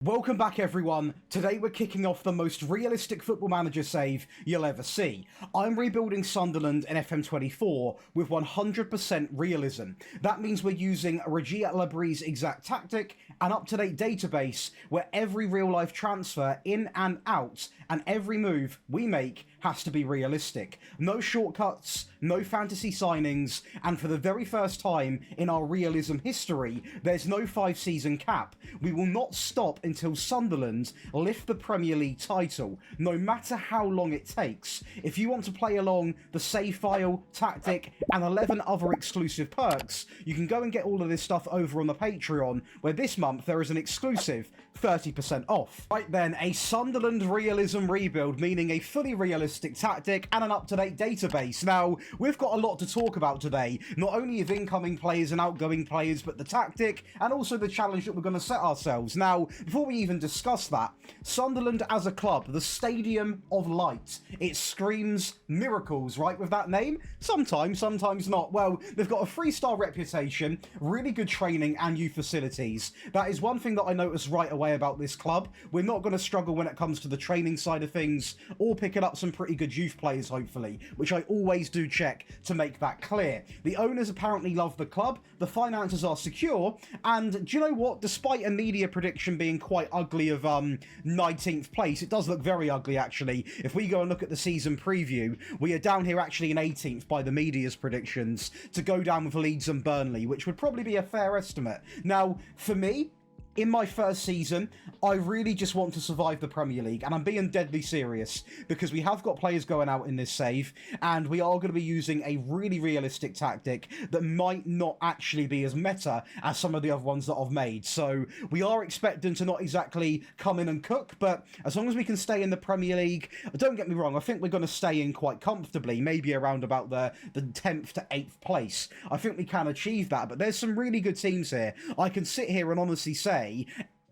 Welcome back everyone. Today we're kicking off the most realistic football manager save you'll ever see. I'm rebuilding Sunderland in FM24 with 100% realism. That means we're using Regis Le Bris exact tactic, an up-to-date database where every real-life transfer in and out and every move we make has to be realistic. No shortcuts, no fantasy signings, and for the very first time in our realism history, there's no 5-season cap. We will not stop until Sunderland lift the Premier League title, no matter how long it takes. If you want to play along the save file, tactic, and 11 other exclusive perks, you can go and get all of this stuff over on the Patreon, where this month there is an exclusive 30% off. Right then, a Sunderland realism rebuild, meaning a fully realistic tactic and an up-to-date database. Now, we've got a lot to talk about today, not only of incoming players and outgoing players, but the tactic and also the challenge that we're going to set ourselves. Now, before we even discuss that, Sunderland as a club, the Stadium of Light, it screams miracles, right, with that name? Sometimes not. Well, they've got a 3-star reputation, really good training and youth facilities. That is one thing that I noticed right away about this club. We're not going to struggle when it comes to the training side of things, or picking up some pretty good youth players, hopefully, which I always do check to make that clear. The owners apparently love the club, the finances are secure, and do you know what? Despite a media prediction being quite ugly of 19th place, it does look very ugly, actually. If we go and look at the season preview, we are down here actually in 18th by the media's predictions, to go down with Leeds and Burnley, which would probably be a fair estimate. Now, for me, in my first season, I really just want to survive the Premier League, and I'm being deadly serious, because we have got players going out in this save, and we are going to be using a really realistic tactic that might not actually be as meta as some of the other ones that I've made. So we are expecting to not exactly come in and cook, but as long as we can stay in the Premier League, don't get me wrong, I think we're going to stay in quite comfortably, maybe around about the 10th to 8th place. I think we can achieve that, but there's some really good teams here. I can sit here and honestly say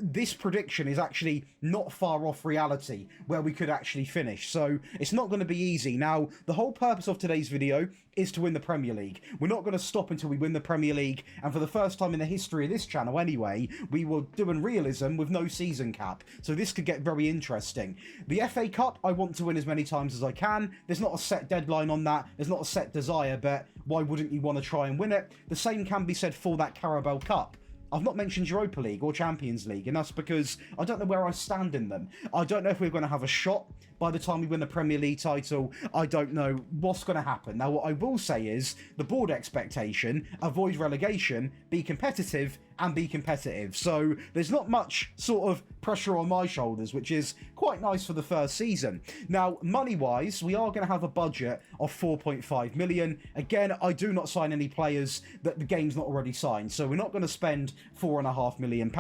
this prediction is actually not far off reality where we could actually finish, so it's not going to be easy. Now, the whole purpose of today's video is to win the Premier League. We're not going to stop until we win the Premier League, and for the first time in the history of this channel anyway, we were doing realism with no season cap, so this could get very interesting. The FA Cup, I want to win as many times as I can. There's not a set deadline on that, there's not a set desire, but why wouldn't you want to try and win it? The same can be said for that Carabao Cup. I've not mentioned Europa League or Champions League, and that's because I don't know where I stand in them. I don't know if we're going to have a shot by the time we win the Premier League title. I don't know what's going to happen. Now, what I will say is the board expectation: avoid relegation, be competitive, and be competitive. So there's not much sort of pressure on my shoulders, which is quite nice for the first season. Now, money-wise, we are going to have a budget of 4.5 million. Again, I do not sign any players that the game's not already signed, so we're not going to spend £4.5 million.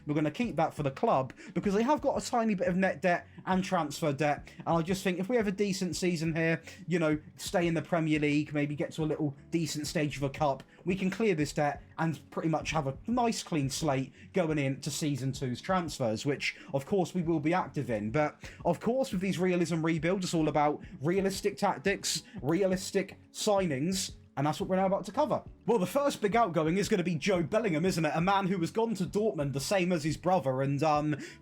We're going to keep that for the club, because they have got a tiny bit of net debt and transfer debt, and I just think if we have a decent season here, you know, stay in the Premier League, maybe get to a little decent stage of a cup, we can clear this debt and pretty much have a nice clean slate going into Season 2's transfers, which of course we will be active in. But of course, with these realism rebuilds, it's all about realistic tactics, realistic signings, and that's what we're now about to cover. Well, the first big outgoing is going to be Jude Bellingham, isn't it? A man who has gone to Dortmund, the same as his brother, and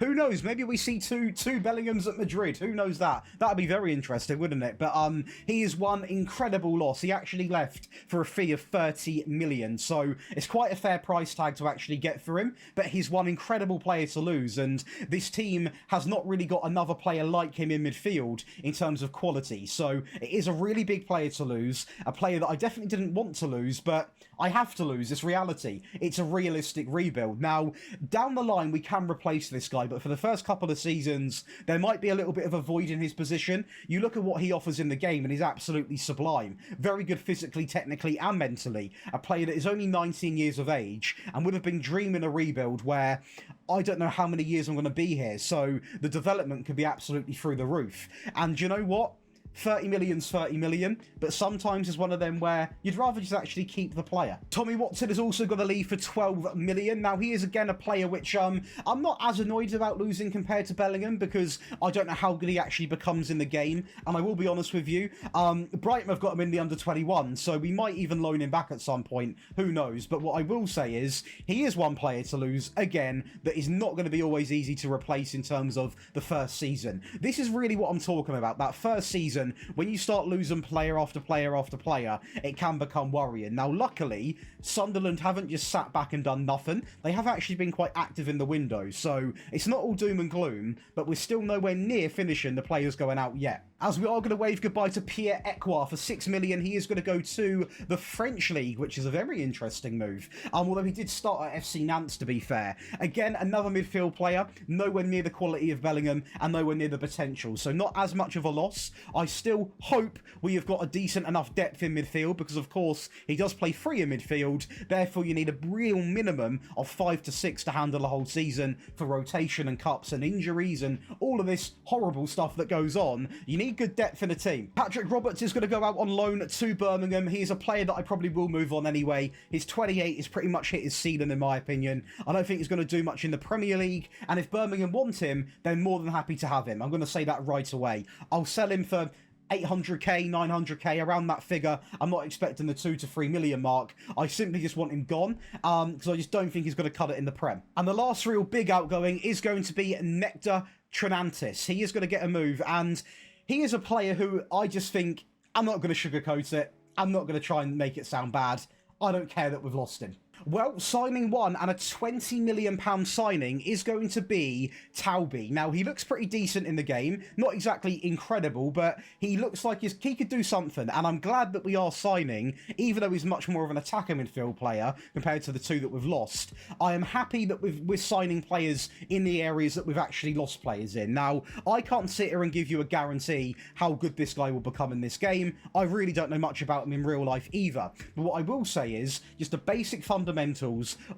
who knows, maybe we see two Bellinghams at Madrid. Who knows that? That'd be very interesting, wouldn't it? But he is one incredible loss. He actually left for a fee of 30 million, so it's quite a fair price tag to actually get for him, but he's one incredible player to lose, and this team has not really got another player like him in midfield in terms of quality, so it is a really big player to lose, a player that I definitely didn't want to lose, but I have to lose. It's reality. It's a realistic rebuild. Now, down the line, we can replace this guy, but for the first couple of seasons, there might be a little bit of a void in his position. You look at what he offers in the game, and he's absolutely sublime. Very good physically, technically, and mentally. A player that is only 19 years of age, and would have been dreaming a rebuild where I don't know how many years I'm going to be here, so the development could be absolutely through the roof. And you know what? 30 million's 30 million, but sometimes it's one of them where you'd rather just actually keep the player. Tommy Watson has also got a leave for 12 million. Now, he is again a player which I'm not as annoyed about losing compared to Bellingham, because I don't know how good he actually becomes in the game, and I will be honest with you, Brighton have got him in the under-21, so we might even loan him back at some point, who knows. But what I will say is, he is one player to lose, again, that is not going to be always easy to replace in terms of the first season. This is really what I'm talking about. That first season, when you start losing player after player after player, it can become worrying. Now, luckily, Sunderland haven't just sat back and done nothing. They have actually been quite active in the window, so it's not all doom and gloom, but we're still nowhere near finishing the players going out yet. As we are going to wave goodbye to Pierre-Emerick for 6 million, he is going to go to the French League, which is a very interesting move. Although he did start at FC Nantes, to be fair. Again, another midfield player, nowhere near the quality of Bellingham and nowhere near the potential, so not as much of a loss. I still hope we have got a decent enough depth in midfield, because of course he does play free in midfield, therefore you need a real minimum of 5 to 6 to handle the whole season for rotation and cups and injuries and all of this horrible stuff that goes on. You need good depth in the team. Patrick Roberts is going to go out on loan to Birmingham. He's a player that I probably will move on anyway. He's 28, he's pretty much hit his ceiling in my opinion. I don't think he's going to do much in the Premier League, and if Birmingham want him, they're more than happy to have him. I'm going to say that right away. I'll sell him for 800k, 900k, around that figure. I'm not expecting the 2 to 3 million mark. I simply just want him gone, because I just don't think he's going to cut it in the Prem. And the last real big outgoing is going to be Nectar Trinantis. He is going to get a move, and he is a player who I just think, I'm not going to sugarcoat it, I'm not going to try and make it sound bad, I don't care that we've lost him. Well, signing one and a £20 million signing is going to be Taubi. Now, he looks pretty decent in the game. Not exactly incredible, but he looks like he could do something. And I'm glad that we are signing, even though he's much more of an attacker midfield player compared to the two that we've lost. I am happy that we're signing players in the areas that we've actually lost players in. Now, I can't sit here and give you a guarantee how good this guy will become in this game. I really don't know much about him in real life either. But what I will say is, just the basic fundamentals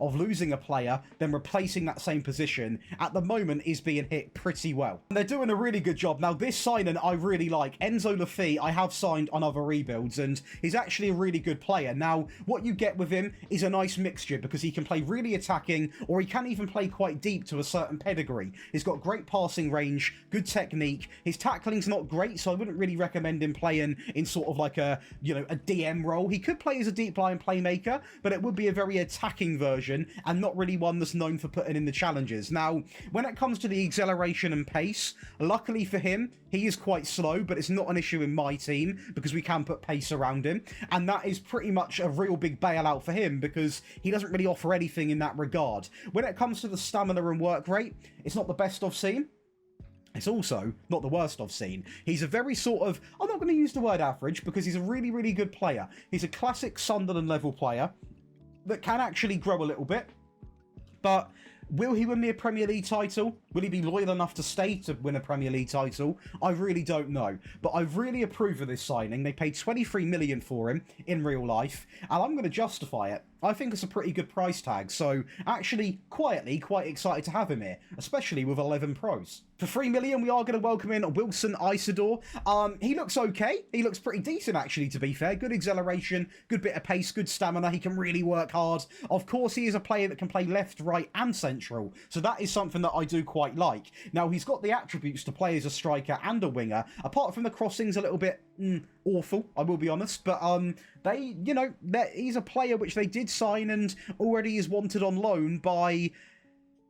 of losing a player, then replacing that same position, at the moment is being hit pretty well. And they're doing a really good job. Now, this signing I really like. Enzo Lafay, I have signed on other rebuilds, and he's actually a really good player. Now, what you get with him is a nice mixture, because he can play really attacking, or he can even play quite deep to a certain pedigree. He's got great passing range, good technique. His tackling's not great, so I wouldn't really recommend him playing in sort of like a, you know, a DM role. He could play as a deep line playmaker, but it would be a very attacking version and not really one that's known for putting in the challenges. Now, when it comes to the acceleration and pace, luckily for him, he is quite slow, but it's not an issue in my team because we can put pace around him, and that is pretty much a real big bailout for him because he doesn't really offer anything in that regard. When it comes to the stamina and work rate, it's not the best I've seen. It's also not the worst I've seen. He's a very sort of, I'm not going to use the word average because he's a really, really good player. He's a classic Sunderland level player that can actually grow a little bit, but will he win me a Premier League title? Will he be loyal enough to stay to win a Premier League title? I really don't know, but I really approve of this signing. They paid 23 million for him in real life, and I'm going to justify it. I think it's a pretty good price tag, so actually, quietly, quite excited to have him here, especially with 11 pros. For 3 million, we are going to welcome in Wilson Isidore. He looks okay. He looks pretty decent, actually, to be fair. Good acceleration, good bit of pace, good stamina. He can really work hard. Of course, he is a player that can play left, right, and central, so that is something that I do quite like. Now, he's got the attributes to play as a striker and a winger, apart from the crossings a little bit awful, I will be honest, but they, you know, he's a player which they did sign and already is wanted on loan by,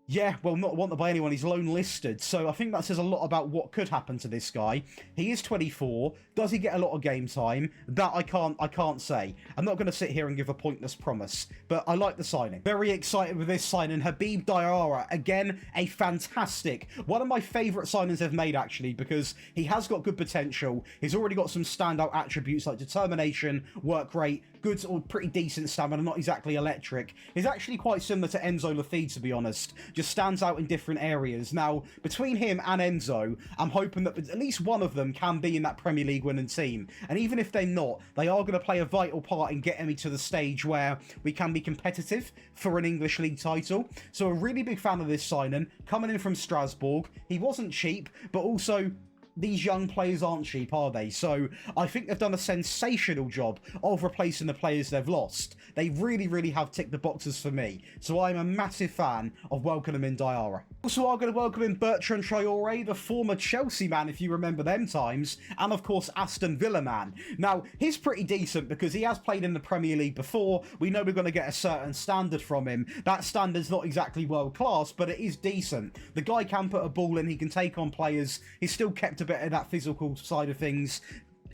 yeah, well, not wanted by anyone, he's loan listed, so I think that says a lot about what could happen to this guy. He is 24, does he get a lot of game time? That I can't say. I'm not going to sit here and give a pointless promise, but I like the signing. Very excited with this signing. Habib Diarra, again, a fantastic, one of my favourite signings they've made, actually, because he has got good potential. He's already got some standout attributes like determination, work rate, good or pretty decent stamina, not exactly electric. He's actually quite similar to Enzo Lafay, to be honest. Just stands out in different areas. Now, between him and Enzo, I'm hoping that at least one of them can be in that Premier League winning team. And even if they're not, they are going to play a vital part in getting me to the stage where we can be competitive for an English League title. So a really big fan of this signing, coming in from Strasbourg. He wasn't cheap, but also these young players aren't cheap, are they? So I think they've done a sensational job of replacing the players they've lost. They really, really have ticked the boxes for me. So I'm a massive fan of welcoming in Diarra. Also, I'm going to welcome in Bertrand Traore, the former Chelsea man, if you remember them times, and of course Aston Villa man. Now, he's pretty decent because he has played in the Premier League before. We know we're going to get a certain standard from him. That standard's not exactly world class, but it is decent. The guy can put a ball in, he can take on players. He's still kept a bit of that physical side of things,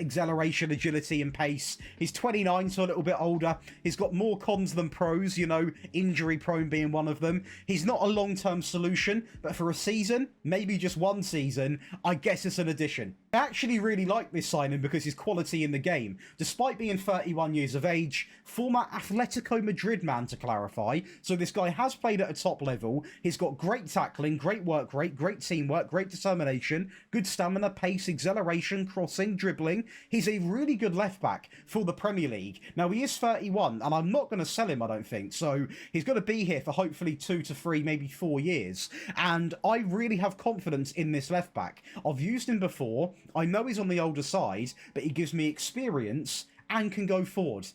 acceleration, agility and pace. He's 29, so a little bit older. He's got more cons than pros, you know, injury prone being one of them. He's not a long-term solution, but for a season, maybe just one season, I guess it's an addition. I actually really like this signing because his quality in the game. Despite being 31 years of age, former Atletico Madrid man to clarify, so this guy has played at a top level. He's got great tackling, great work rate, great teamwork, great determination, good stamina, pace, acceleration, crossing, dribbling. He's a really good left back for the Premier League. Now, he is 31, and I'm not going to sell him, I don't think, so he's going to be here for hopefully 2 to 3, maybe 4 years, and I really have confidence in this left back. I've used him before. I know he's on the older side, but he gives me experience and can go forward.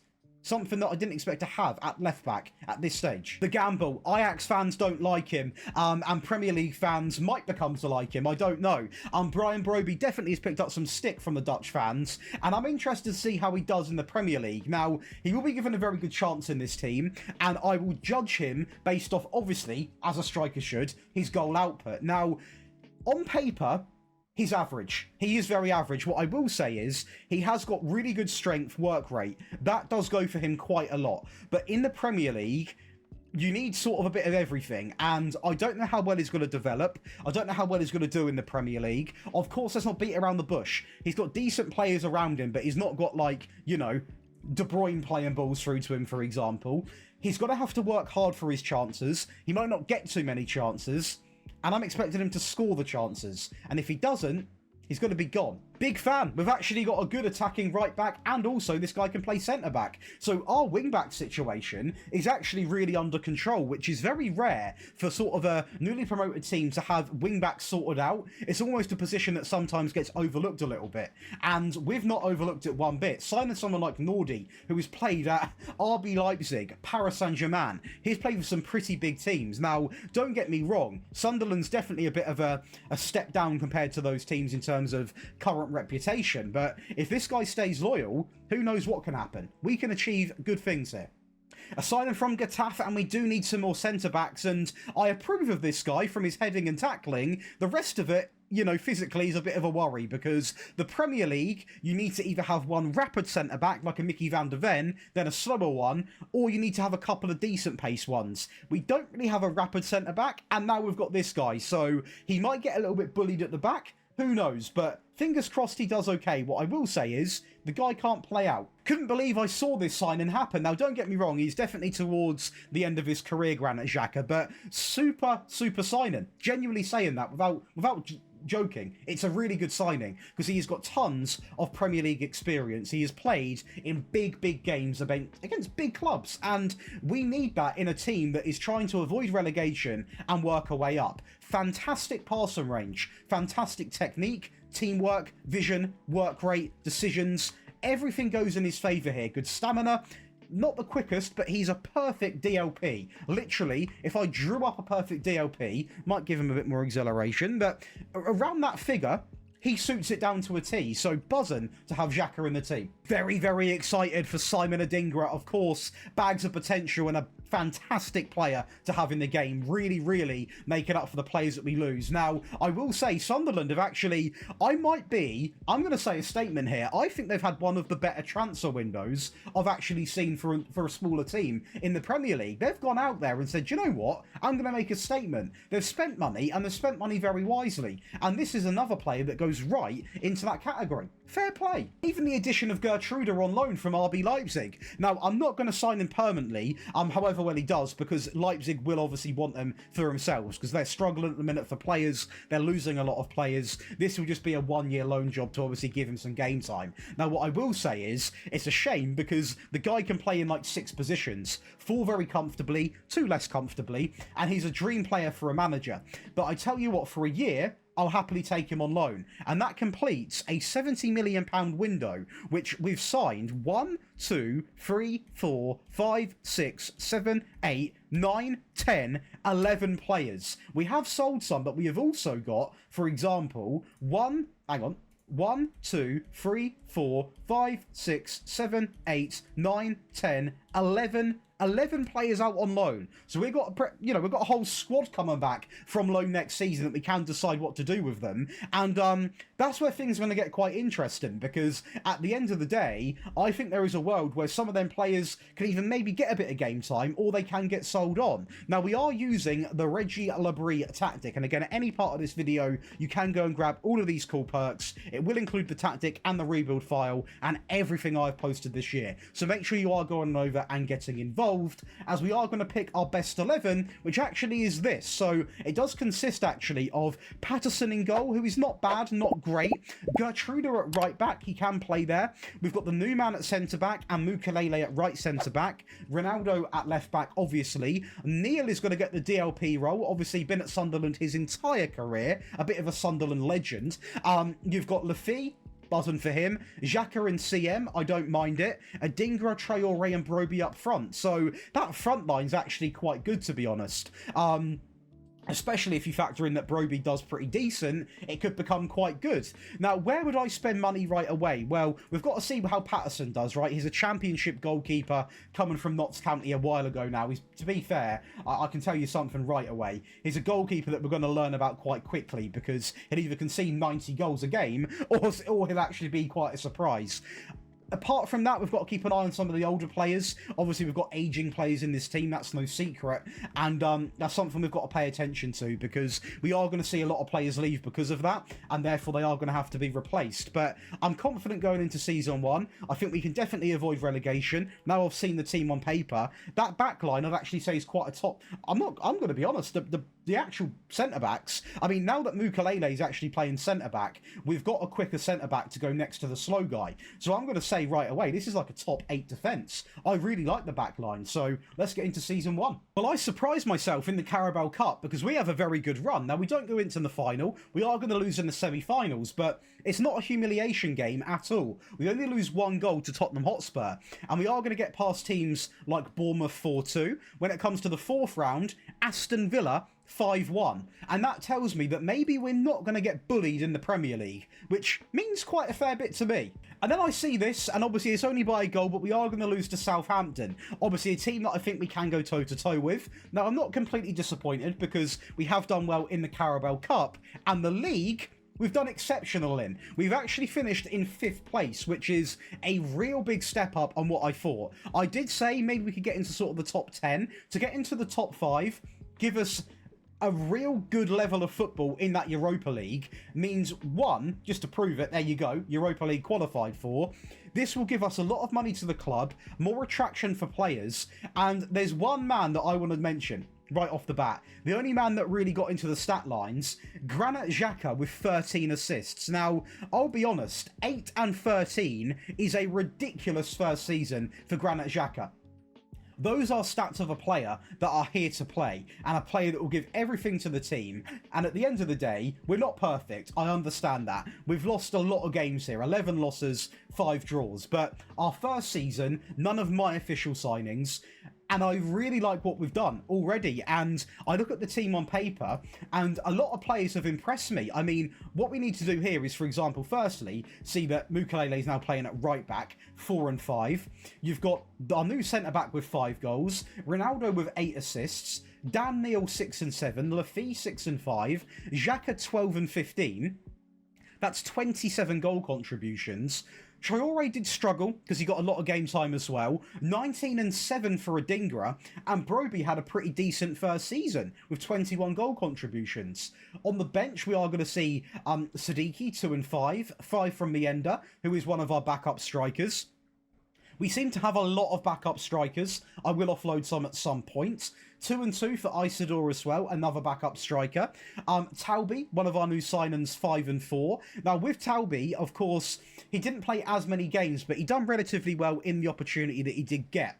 Something that I didn't expect to have at left back at this stage. The gamble. Ajax fans don't like him, and Premier League fans might become to like him. I don't know. Brian Broby definitely has picked up some stick from the Dutch fans, and I'm interested to see how he does in the Premier League. Now, he will be given a very good chance in this team, and I will judge him based off, obviously, as a striker should, his goal output. Now, on paper, he's average. He is very average. What I will say is he has got really good strength, work rate. That does go for him quite a lot. But in the Premier League, you need sort of a bit of everything, and I don't know how well he's going to develop. I don't know how well he's going to do in the Premier League. Of course, let's not beat around the bush. He's got decent players around him, but he's not got, like, you know, De Bruyne playing balls through to him, for example. He's going to have to work hard for his chances. He might not get too many chances, and I'm expecting him to score the chances. And if he doesn't, he's going to be gone. Big fan. We've actually got a good attacking right back, and also this guy can play centre back. So our wing back situation is actually really under control, which is very rare for sort of a newly promoted team to have wing backs sorted out. It's almost a position that sometimes gets overlooked a little bit, and we've not overlooked it one bit. Signing someone like Nordi, who has played at RB Leipzig, Paris Saint-Germain. He's played with some pretty big teams. Now, don't get me wrong, Sunderland's definitely a bit of a step down compared to those teams in terms of current reputation, but if this guy stays loyal, who knows what can happen. We can achieve good things here. A signing from Getafe, and we do need some more centre-backs, and I approve of this guy from his heading and tackling. The rest of it, you know, physically is a bit of a worry, because the Premier League, you need to either have one rapid centre-back, like a Mickey van der Ven, then a slower one, or you need to have a couple of decent pace ones. We don't really have a rapid centre-back, and now we've got this guy, so he might get a little bit bullied at the back. Who knows, but fingers crossed he does okay. What I will say is, the guy can't play out. Couldn't believe I saw this signing happen. Now, don't get me wrong, he's definitely towards the end of his career, Granit Xhaka, but super signing. Genuinely saying that without joking. It's a really good signing because he's got tons of Premier League experience. He has played in big games against big clubs, and we need that in a team that is trying to avoid relegation and work our way up. Fantastic passing range, fantastic technique, teamwork, vision, work rate, decisions. Everything goes in his favour here. Good stamina. Not the quickest, but he's a perfect DLP. Literally, if I drew up a perfect DLP, might give him a bit more acceleration, but around that figure, he suits it down to a T. So buzzing to have Xhaka in the team. Very excited for Simon Adingra, of course. Bags of potential and a fantastic player to have in the game. Really making up for the players that we lose. Now, I will say Sunderland have actually, I'm going to say a statement here. I think they've had one of the better transfer windows I've actually seen for a smaller team in the Premier League. They've gone out there and said, you know what? I'm going to make a statement. They've spent money, and they've spent money very wisely. And this is another player that goes right into that category. Fair play. Even the addition of Gertrude on loan from RB Leipzig. Now, I'm not going to sign him permanently, however well he does, because Leipzig will obviously want him for themselves, because they're struggling at the minute for players. They're losing a lot of players. This will just be a one-year loan job to obviously give him some game time. Now, what I will say is, it's a shame, because the guy can play in like 6 positions. 4 very comfortably, 2 less comfortably, and he's a dream player for a manager. But I tell you what, for a year, I'll happily take him on loan. And that completes a £70 million window, which we've signed 1, 2, 3, 4, 5, 6, 7, 8, 9, 10, 11 players. We have sold some, but we have also got, for example, 1, 2, 3, 4, 5, 6, 7, 8, 9, 10, 11 players out on loan. So we've got we've got a whole squad coming back from loan next season that we can decide what to do with them. And that's where things are going to get quite interesting, because at the end of the day, I think there is a world where some of them players can even maybe get a bit of game time, or they can get sold on. Now, we are using the Regis Le Bris tactic, and again, at any part of this video, you can go and grab all of these cool perks. It will include the tactic and the rebuild file and everything I've posted this year. So make sure you are going over and getting involved, as we are going to pick our best 11, which actually is this. So it does consist actually of Patterson in goal, who is not bad, not great. Gertruder at right back, he can play there. We've got the new man at centre back and Mukalele at right centre back. Ronaldo at left back, obviously. Neil is going to get the DLP role, obviously been at Sunderland his entire career, a bit of a Sunderland legend. You've got Lafitte, buzzing for him. Xhaka and CM, I don't mind it. Adingra, Traore and Broby up front. So that front line's actually quite good, to be honest. Especially if you factor in that Broby does pretty decent, it could become quite good. Now, where would I spend money right away? Well, we've got to see how Patterson does, right? He's a championship goalkeeper coming from Notts County a while ago now. To be fair, I can tell you something right away. He's a goalkeeper that we're going to learn about quite quickly, because he'll either concede 90 goals a game, or he'll actually be quite a surprise. Apart from that, we've got to keep an eye on some of the older players. Obviously, we've got aging players in this team. That's no secret. And that's something we've got to pay attention to, because we are going to see a lot of players leave because of that, and therefore they are going to have to be replaced. But I'm confident going into Season 1. I think we can definitely avoid relegation. Now I've seen the team on paper. That back line, I'd actually say, is quite a top... I'm going to be honest, the actual centre-backs, I mean, now that Mukalele is actually playing centre-back, we've got a quicker centre-back to go next to the slow guy. So I'm going to say right away, this is like a top 8 defence. I really like the back line, so let's get into Season 1. Well, I surprised myself in the Carabao Cup, because we have a very good run. Now, we don't go into the final. We are going to lose in the semi-finals, but it's not a humiliation game at all. We only lose 1 goal to Tottenham Hotspur, and we are going to get past teams like Bournemouth 4-2. When it comes to the 4th round, Aston Villa 5-1, and that tells me that maybe we're not going to get bullied in the Premier League, which means quite a fair bit to me. And then I see this, and obviously it's only by a goal, but we are going to lose to Southampton. Obviously a team that I think we can go toe-to-toe with. Now, I'm not completely disappointed, because we have done well in the Carabao Cup, and the league we've done exceptional in. We've actually finished in 5th place, which is a real big step up on what I thought. I did say maybe we could get into sort of the top 10. To get into the top 5, give us a real good level of football in that Europa League, means, 1, just to prove it, there you go, Europa League qualified for. This will give us a lot of money to the club, more attraction for players, and there's one man that I want to mention right off the bat. The only man that really got into the stat lines, Granit Xhaka with 13 assists. Now, I'll be honest, 8 and 13 is a ridiculous first season for Granit Xhaka. Those are stats of a player that are here to play, and a player that will give everything to the team. And at the end of the day, we're not perfect. I understand that. We've lost a lot of games here. 11 losses, 5 draws. But our first season, none of my official signings. And I really like what we've done already. And I look at the team on paper, and a lot of players have impressed me. I mean, what we need to do here is, for example, firstly, see that Mukalele is now playing at right back, 4 and 5. You've got our new centre-back with 5 goals, Ronaldo with 8 assists, Dan Neil 6 and 7, Lafitte 6 and 5, Xhaka 12 and 15. That's 27 goal contributions. Traore did struggle because he got a lot of game time as well. 19 and 7 for Adingra, and Broby had a pretty decent first season with 21 goal contributions. On the bench, we are going to see Siddiqui 2 and 5, 5 from Mienda, who is one of our backup strikers. We seem to have a lot of backup strikers. I will offload some at some point. 2 and 2 for Isidore as well, another backup striker. Talby, one of our new signings, 5 and 4. Now, with Talby, of course, he didn't play as many games, but he done relatively well in the opportunity that he did get.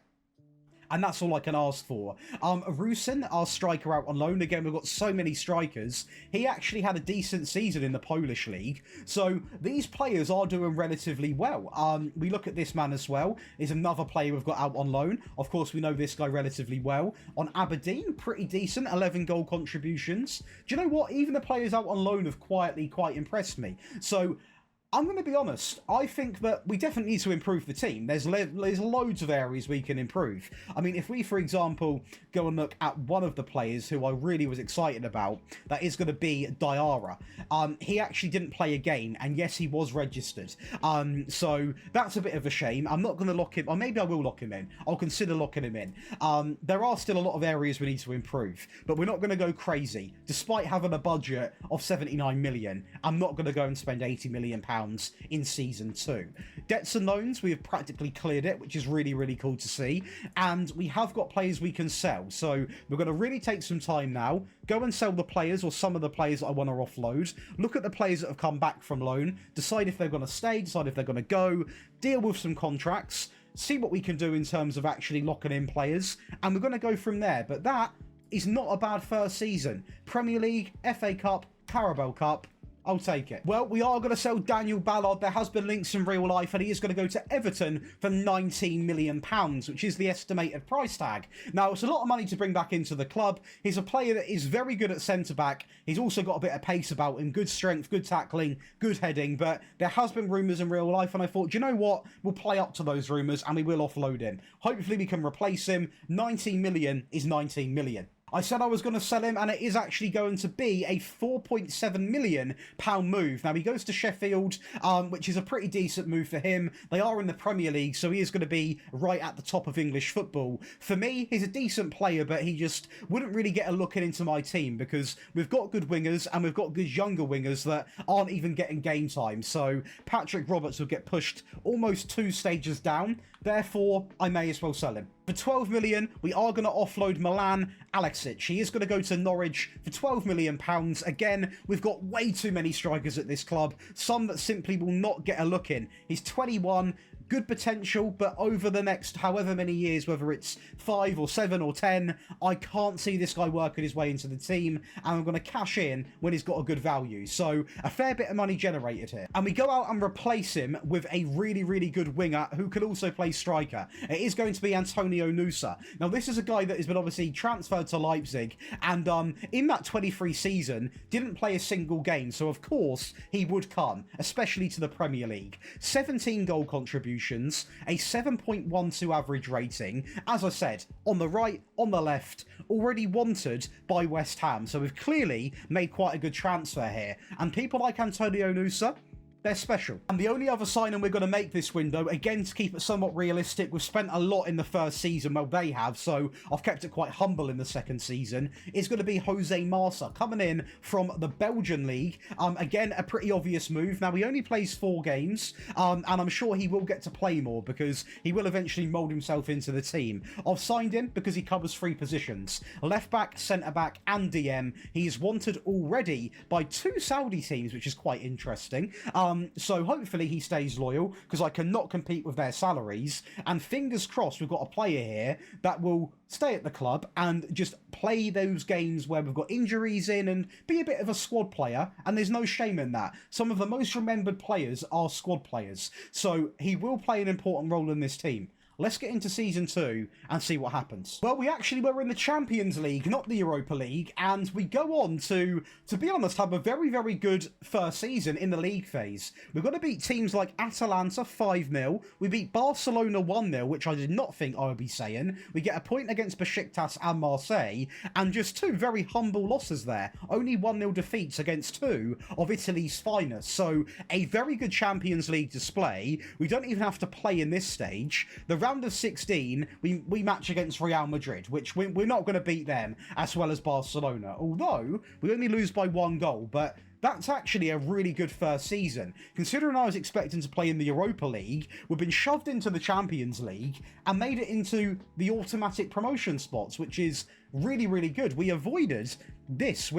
and that's all I can ask for. Rusin, our striker out on loan, again, we've got so many strikers. He actually had a decent season in the Polish league, so these players are doing relatively well. We look at this man as well, is another player we've got out on loan. Of course, we know this guy relatively well. On Aberdeen, pretty decent, 11 goal contributions. Do you know what? Even the players out on loan have quietly quite impressed me. So I'm going to be honest, I think that we definitely need to improve the team. There's loads of areas we can improve. I mean, if we, for example, go and look at one of the players who I really was excited about, that is going to be Diarra. He actually didn't play a game, and yes, he was registered. So that's a bit of a shame. I'm not going to lock him, or maybe I will lock him in. I'll consider locking him in. There are still a lot of areas we need to improve, but we're not going to go crazy. Despite having a budget of 79 million, I'm not going to go and spend 80 million pounds in season 2. Debts and loans, we have practically cleared it, which is really, really cool to see. And we have got players we can sell. So we're going to really take some time now, go and sell the players or some of the players that I want to offload, look at the players that have come back from loan, decide if they're going to stay, decide if they're going to go, deal with some contracts, see what we can do in terms of actually locking in players, and we're going to go from there. But that is not a bad first season. Premier League, FA Cup, Carabao Cup, I'll take it. Well, we are going to sell Daniel Ballard. There has been links in real life, and he is going to go to Everton for £19 million, which is the estimated price tag. Now, it's a lot of money to bring back into the club. He's a player that is very good at centre-back. He's also got a bit of pace about him, good strength, good tackling, good heading, but there has been rumours in real life, and I thought, do you know what? We'll play up to those rumours, and we will offload him. Hopefully, we can replace him. 19 million is 19 million. I said I was going to sell him, and it is actually going to be a £4.7 million move. Now, he goes to Sheffield, which is a pretty decent move for him. They are in the Premier League, so he is going to be right at the top of English football. For me, he's a decent player, but he just wouldn't really get a look into my team because we've got good wingers, and we've got good younger wingers that aren't even getting game time. So Patrick Roberts will get pushed almost 2 stages down. Therefore, I may as well sell him. For 12 million, we are going to offload Milan Alexic. He is going to go to Norwich for 12 million pounds. Again, we've got way too many strikers at this club. Some that simply will not get a look in. He's 21. Good potential, but over the next however many years, whether it's 5 or 7 or 10, I can't see this guy working his way into the team, and I'm going to cash in when he's got a good value. So a fair bit of money generated here. And we go out and replace him with a really, really good winger who could also play striker. It is going to be Antonio Nusa. Now, this is a guy that has been obviously transferred to Leipzig, and in that 23 season, didn't play a single game. So, of course, he would come, especially to the Premier League. 17 goal contributions, a 7.12 average rating. As I said, on the right, on the left, already wanted by West Ham. So we've clearly made quite a good transfer here. And people like Antonio Nusa, they're special. And the only other signing we're going to make this window, again to keep it somewhat realistic, we've spent a lot in the first season, well they have, so I've kept it quite humble in the second season, is going to be Jose Marsa, coming in from the Belgian League. Again, a pretty obvious move. Now, he only plays 4 games, and I'm sure he will get to play more because he will eventually mould himself into the team. I've signed him because he covers 3 positions, left back, centre back and DM. He is wanted already by 2 Saudi teams, which is quite interesting. So hopefully he stays loyal because I cannot compete with their salaries, and fingers crossed we've got a player here that will stay at the club and just play those games where we've got injuries in and be a bit of a squad player, and there's no shame in that. Some of the most remembered players are squad players, so he will play an important role in this team. Let's get into Season 2 and see what happens. Well, we actually were in the Champions League, not the Europa League, and we go on to be honest, have a very, very good first season in the league phase. We've got to beat teams like Atalanta 5-0. We beat Barcelona 1-0, which I did not think I would be saying. We get a point against Besiktas and Marseille, and just 2 very humble losses there. Only 1-0 defeats against 2 of Italy's finest. So, a very good Champions League display. We don't even have to play in this stage. The round of 16, we match against Real Madrid, which we're not going to beat them as well as Barcelona, although we only lose by 1 goal, but that's actually a really good first season. Considering I was expecting to play in the Europa League, we've been shoved into the Champions League and made it into the automatic promotion spots, which is really, really good. We avoided this,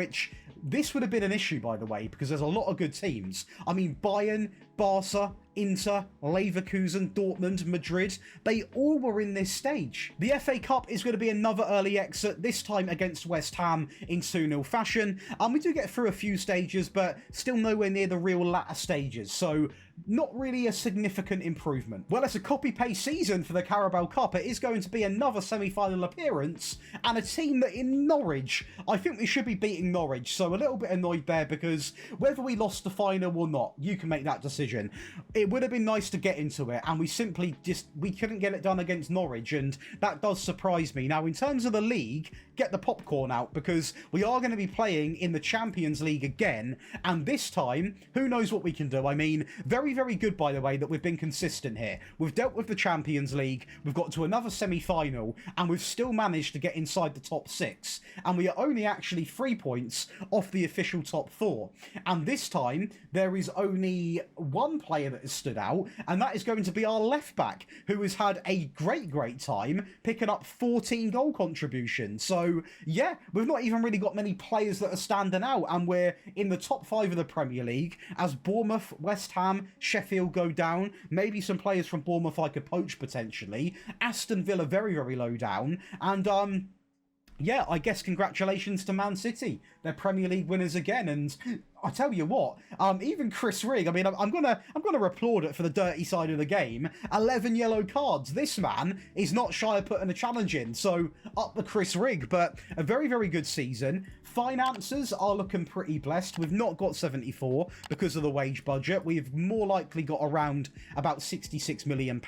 this would have been an issue, by the way, because there's a lot of good teams. I mean, Bayern, Barca, Inter, Leverkusen, Dortmund, Madrid, they all were in this stage. The FA Cup is going to be another early exit, this time against West Ham in 2-0 fashion. We do get through a few stages, but still nowhere near the real latter stages, so not really a significant improvement. Well, it's a copy-paste season for the Carabao Cup. It is going to be another semi-final appearance, and a team that in Norwich, I think we should be beating Norwich, so a little bit annoyed there, because whether we lost the final or not, you can make that decision. It would have been nice to get into it, and we couldn't get it done against Norwich, and that does surprise me. Now, in terms of the league, get the popcorn out, because we are going to be playing in the Champions League again, and this time, who knows what we can do. I mean, very, very good, by the way, that we've been consistent here. We've dealt with the Champions League, we've got to another semi-final, and we've still managed to get inside the top 6, and we are only actually 3 points off the official top 4. And this time, there is only one player that has stood out, and that is going to be our left-back, who has had a great time picking up 14 goal contributions. So, yeah, we've not even really got many players that are standing out, and we're in the top 5 of the Premier League, as Bournemouth, West Ham, Sheffield go down. Maybe some players from Bournemouth I could poach potentially. Aston Villa very, very low down. And, yeah, I guess congratulations to Man City. They're Premier League winners again, and I tell you what, even Chris Rigg, I mean, I'm gonna applaud it for the dirty side of the game. 11 yellow cards. This man is not shy of putting a challenge in, so up the Chris Rigg. But a very, very good season. Finances are looking pretty blessed. We've not got 74 because of the wage budget. We've more likely got around about £66 million.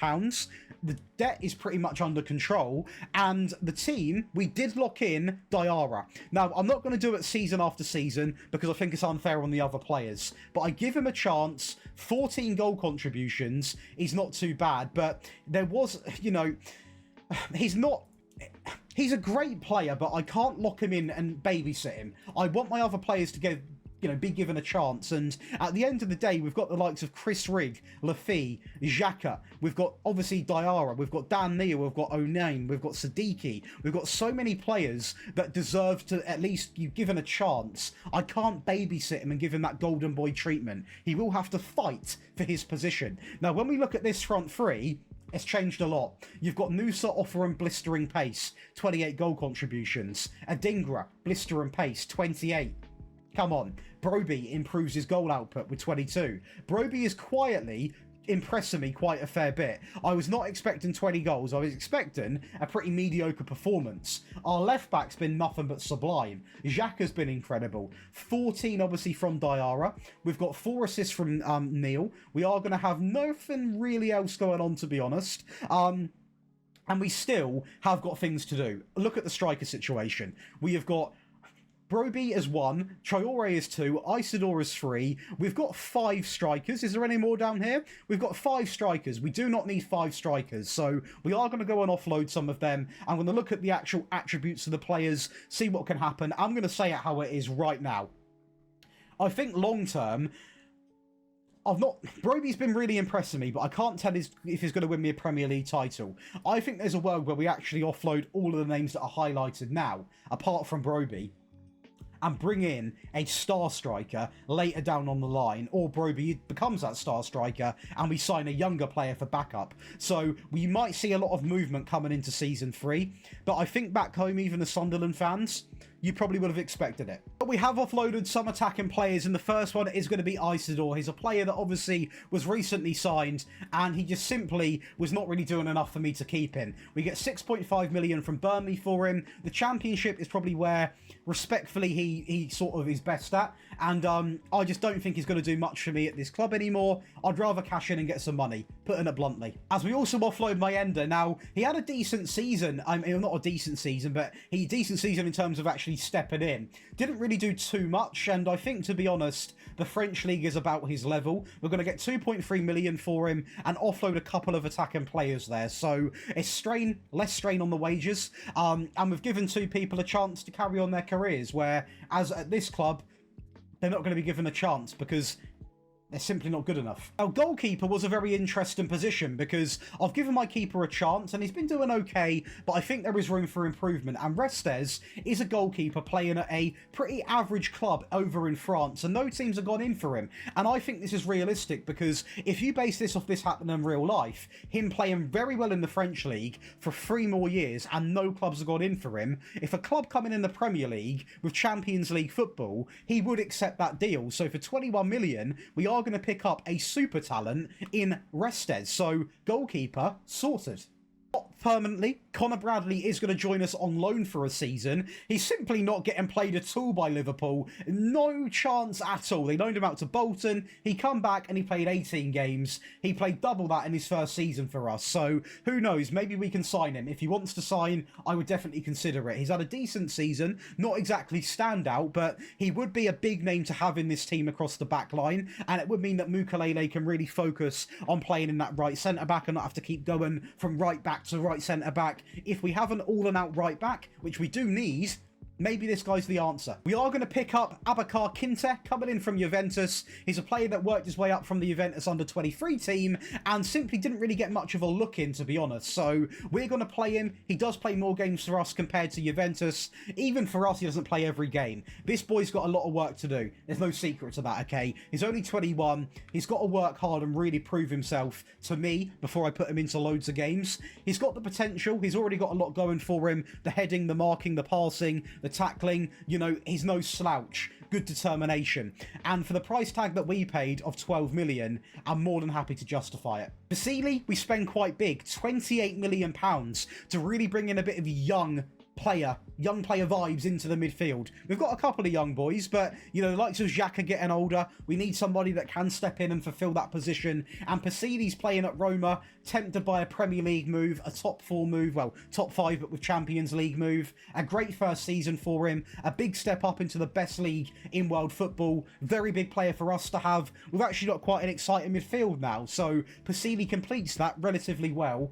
The debt is pretty much under control, and the team, we did lock in Diarra. Now, I'm not going to do it season after season because I think it's unfair on the other players, but I give him a chance. 14 goal contributions is not too bad, but there was, you know, he's a great player, but I can't lock him in and babysit him. I want my other players to be given a chance. And at the end of the day, we've got the likes of Chris Rigg, Lafitte, Xhaka. We've got, obviously, Diarra. We've got Dan Neil. We've got O'Neill. We've got Siddiqui. We've got so many players that deserve to at least be given a chance. I can't babysit him and give him that golden boy treatment. He will have to fight for his position. Now, when we look at this front three, it's changed a lot. You've got Nusa offering blistering pace, 28 goal contributions. Adingra, blister and pace, 28. Come on. Broby improves his goal output with 22. Broby is quietly impressing me quite a fair bit. I was not expecting 20 goals. I was expecting a pretty mediocre performance. Our left back's been nothing but sublime. Xhaka's been incredible. 14 obviously from Diarra. We've got 4 assists from Neil. We are going to have nothing really else going on, to be honest. And we still have got things to do. Look at the striker situation. We have got Broby is 1, Traore is 2, Isidore is 3. We've got 5 strikers. Is there any more down here? We've got 5 strikers. We do not need 5 strikers, so we are going to go and offload some of them. I'm going to look at the actual attributes of the players, see what can happen. I'm going to say it how it is right now. I think long term, Broby's been really impressing me, but I can't tell if he's going to win me a Premier League title. I think there's a world where we actually offload all of the names that are highlighted now, apart from Broby, and bring in a star striker later down on the line, or Broby becomes that star striker and we sign a younger player for backup. So we might see a lot of movement coming into Season 3, but I think back home, even the Sunderland fans, you probably would have expected it. But we have offloaded some attacking players, and the first one is going to be Isidore. He's a player that obviously was recently signed, and he just simply was not really doing enough for me to keep him. We get 6.5 million from Burnley for him. The Championship is probably where, respectfully, he sort of is best at, and I just don't think he's going to do much for me at this club anymore. I'd rather cash in and get some money, putting it bluntly. As we also offload Mayenda. Now, he had a decent season. I mean, not a decent season, but decent season in terms of actually stepping in. Didn't really do too much, and I think, to be honest, the French league is about his level. We're going to get 2.3 million for him and offload a couple of attacking players there, so it's less strain on the wages, and we've given 2 people a chance to carry on their careers, whereas at this club they're not going to be given a chance because they're simply not good enough. Our goalkeeper was a very interesting position because I've given my keeper a chance and he's been doing okay, but I think there is room for improvement. And Restes is a goalkeeper playing at a pretty average club over in France, and no teams have gone in for him. And I think this is realistic because if you base this off this happening in real life, him playing very well in the French league for 3 more years and no clubs have gone in for him, if a club coming in the Premier League with Champions League football, he would accept that deal. So for 21 million, we are going to pick up a super talent in Restes. So goalkeeper sorted. Not permanently, Connor Bradley is going to join us on loan for a season. He's simply not getting played at all by Liverpool. No chance at all. They loaned him out to Bolton. He come back and he played 18 games. He played double that in his first season for us. So who knows? Maybe we can sign him. If he wants to sign, I would definitely consider it. He's had a decent season. Not exactly standout, but he would be a big name to have in this team across the back line. And it would mean that Mukelele can really focus on playing in that right centre-back and not have to keep going from right back to right centre-back. If we have an all-and-out right back, which we do need, maybe this guy's the answer. We are going to pick up Abakar Kinte, coming in from Juventus. He's a player that worked his way up from the Juventus under-23 team and simply didn't really get much of a look in, to be honest. So we're going to play him. He does play more games for us compared to Juventus. Even for us, he doesn't play every game. This boy's got a lot of work to do. There's no secret to that, okay? He's only 21. He's got to work hard and really prove himself to me before I put him into loads of games. He's got the potential. He's already got a lot going for him. The heading, the marking, the passing, the tackling, you know, he's no slouch. Good determination. And for the price tag that we paid of 12 million, I'm more than happy to justify it. Basili, we spend quite big, £28 million to really bring in a bit of young player vibes into the midfield. We've got a couple of young boys, but, you know, the likes of Xhaka getting older. We need somebody that can step in and fulfill that position. And Pasili's playing at Roma, tempted by a Premier League move, a top 4 move, well, top 5, but with Champions League move. A great first season for him. A big step up into the best league in world football. Very big player for us to have. We've actually got quite an exciting midfield now, so Pasili completes that relatively well,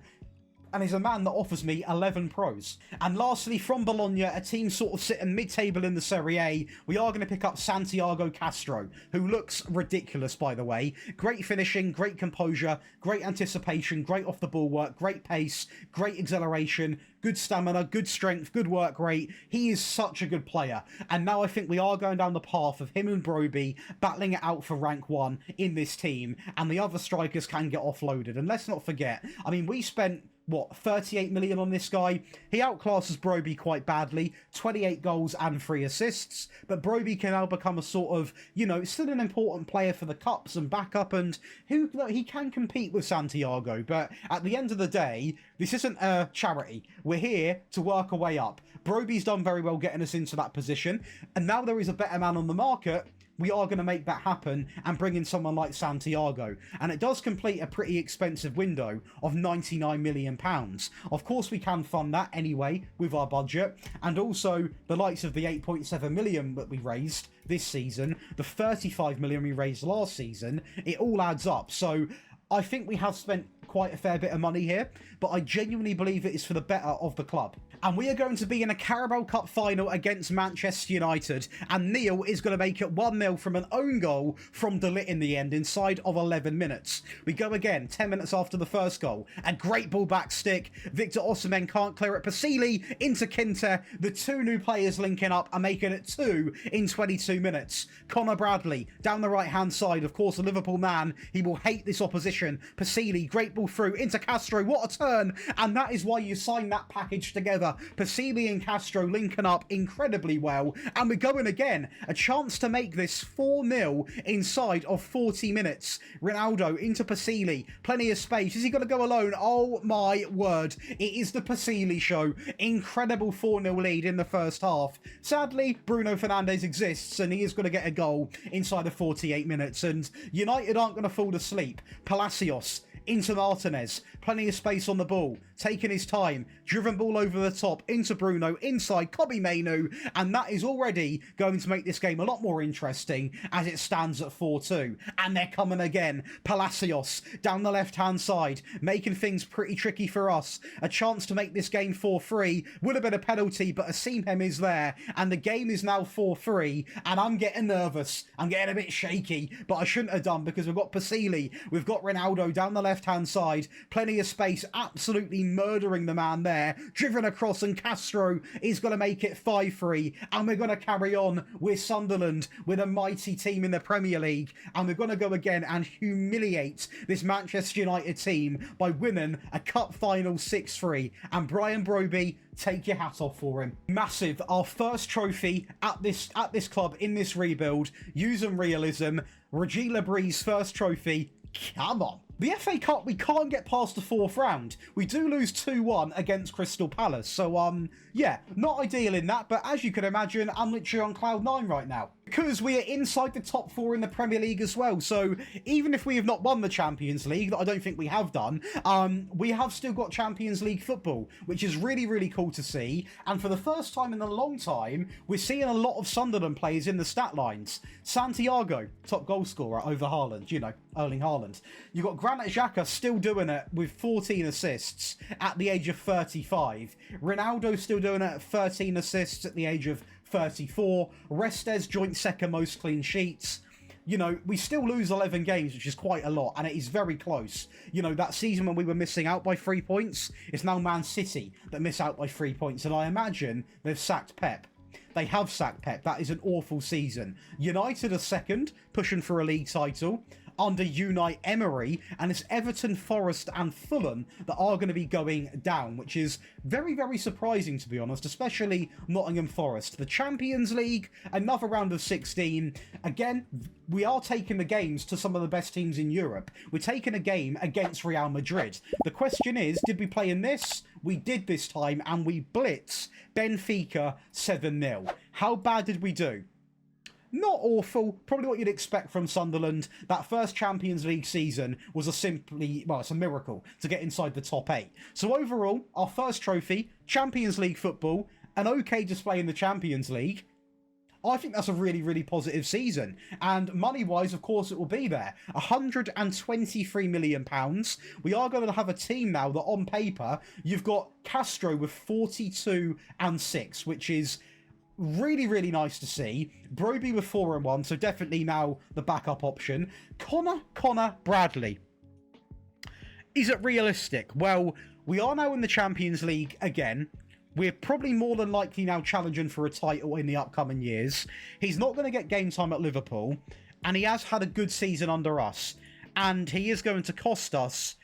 and is a man that offers me 11 pros. And lastly, from Bologna, a team sort of sitting mid-table in the Serie A, we are going to pick up Santiago Castro, who looks ridiculous, by the way. Great finishing, great composure, great anticipation, great off-the-ball work, great pace, great acceleration, good stamina, good strength, good work rate. He is such a good player. And now I think we are going down the path of him and Broby battling it out for rank 1 in this team, and the other strikers can get offloaded. And let's not forget, I mean, we spent what, 38 million on this guy? He outclasses Broby quite badly, 28 goals and 3 assists, but Broby can now become a sort of, you know, still an important player for the cups and backup, and he can compete with Santiago, but at the end of the day, this isn't a charity. We're here to work our way up. Broby's done very well getting us into that position, and now there is a better man on the market. We are going to make that happen and bring in someone like Santiago. And it does complete a pretty expensive window of £99 million. Of course, we can fund that anyway with our budget. And also the likes of the 8.7 million that we raised this season, the 35 million we raised last season, it all adds up. So I think we have spent quite a fair bit of money here, but I genuinely believe it is for the better of the club. And we are going to be in a Carabao Cup final against Manchester United, and Neil is going to make it 1-0 from an own goal from De Ligt in the end, inside of 11 minutes. We go again, 10 minutes after the first goal. A great ball back stick. Victor Osimhen can't clear it. Pasili into Kinte. The 2 new players linking up and making it 2 in 22 minutes. Connor Bradley down the right-hand side. Of course, a Liverpool man. He will hate this opposition. Pasili, great ball through into Castro. What a turn. And that is why you sign that package together. Pasili and Castro linking up incredibly well, and we're going again. A chance to make this 4-0 inside of 40 minutes. Ronaldo into Pasili, plenty of space. Is he going to go alone? Oh my word, it is the Pasili show. Incredible 4-0 lead in the first half. Sadly, Bruno Fernandes exists, and he is going to get a goal inside of 48 minutes, and United aren't going to fall asleep. Palacios into Martinez, plenty of space on the ball, taking his time, driven ball over the top, into Bruno, inside Kobe Mainu, and that is already going to make this game a lot more interesting as it stands at 4-2. And they're coming again. Palacios down the left-hand side, making things pretty tricky for us. A chance to make this game 4-3. Would have been a penalty, but Osimhen is there, and the game is now 4-3, and I'm getting nervous. I'm getting a bit shaky, but I shouldn't have done, because we've got Pasili, we've got Ronaldo down the left-hand side, plenty of space, absolutely murdering the man there, driven across, and Castro is going to make it 5-3, and we're going to carry on with Sunderland, with a mighty team in the Premier League, and we're going to go again and humiliate this Manchester United team by winning a cup final 6-3, and Brian Broby, take your hat off for him. Massive, our first trophy at this club in this rebuild, using Realism. Regis Le Bris' first trophy. Come on. The FA Cup, we can't get past the 4th round. We do lose 2-1 against Crystal Palace. So, yeah, not ideal in that. But as you can imagine, I'm literally on cloud 9 right now, because we are inside the top 4 in the Premier League as well. So even if we have not won the Champions League, that I don't think we have done, we have still got Champions League football, which is really, really cool to see. And for the first time in a long time, we're seeing a lot of Sunderland players in the stat lines. Santiago, top goal scorer over Haaland, you know, Erling Haaland. You've got Granit Xhaka still doing it with 14 assists at the age of 35. Ronaldo still doing it at 13 assists at the age of 34. Restes joint second most clean sheets. You know, we still lose 11 games, which is quite a lot, and it is very close. You know, that season when we were missing out by 3 points, it's now Man City that miss out by 3 points, and I imagine they've sacked Pep. They have sacked Pep. That is an awful season. United are second, pushing for a league title under Unai Emery, and it's Everton, Forest and Fulham that are going to be going down, which is very, very surprising, to be honest, especially Nottingham Forest. The Champions League, another round of 16. Again, we are taking the games to some of the best teams in Europe. We're taking a game against Real Madrid. The question is, did we play in this? We did this time, and we blitz Benfica 7-0. How bad did we do? Not awful, probably what you'd expect from Sunderland. That first Champions League season was it's a miracle to get inside the top 8. So overall, our first trophy, Champions League football, an okay display in the Champions League. I think that's a really, really positive season. And money-wise, of course, it will be there. £123 million. We are going to have a team now that, on paper, you've got Castro with 42 and 6, which is really, really nice to see. Broby with 4 and 1, so definitely now the backup option. Connor Bradley. Is it realistic? Well, we are now in the Champions League again. We're probably more than likely now challenging for a title in the upcoming years. He's not going to get game time at Liverpool, and he has had a good season under us. And he is going to cost us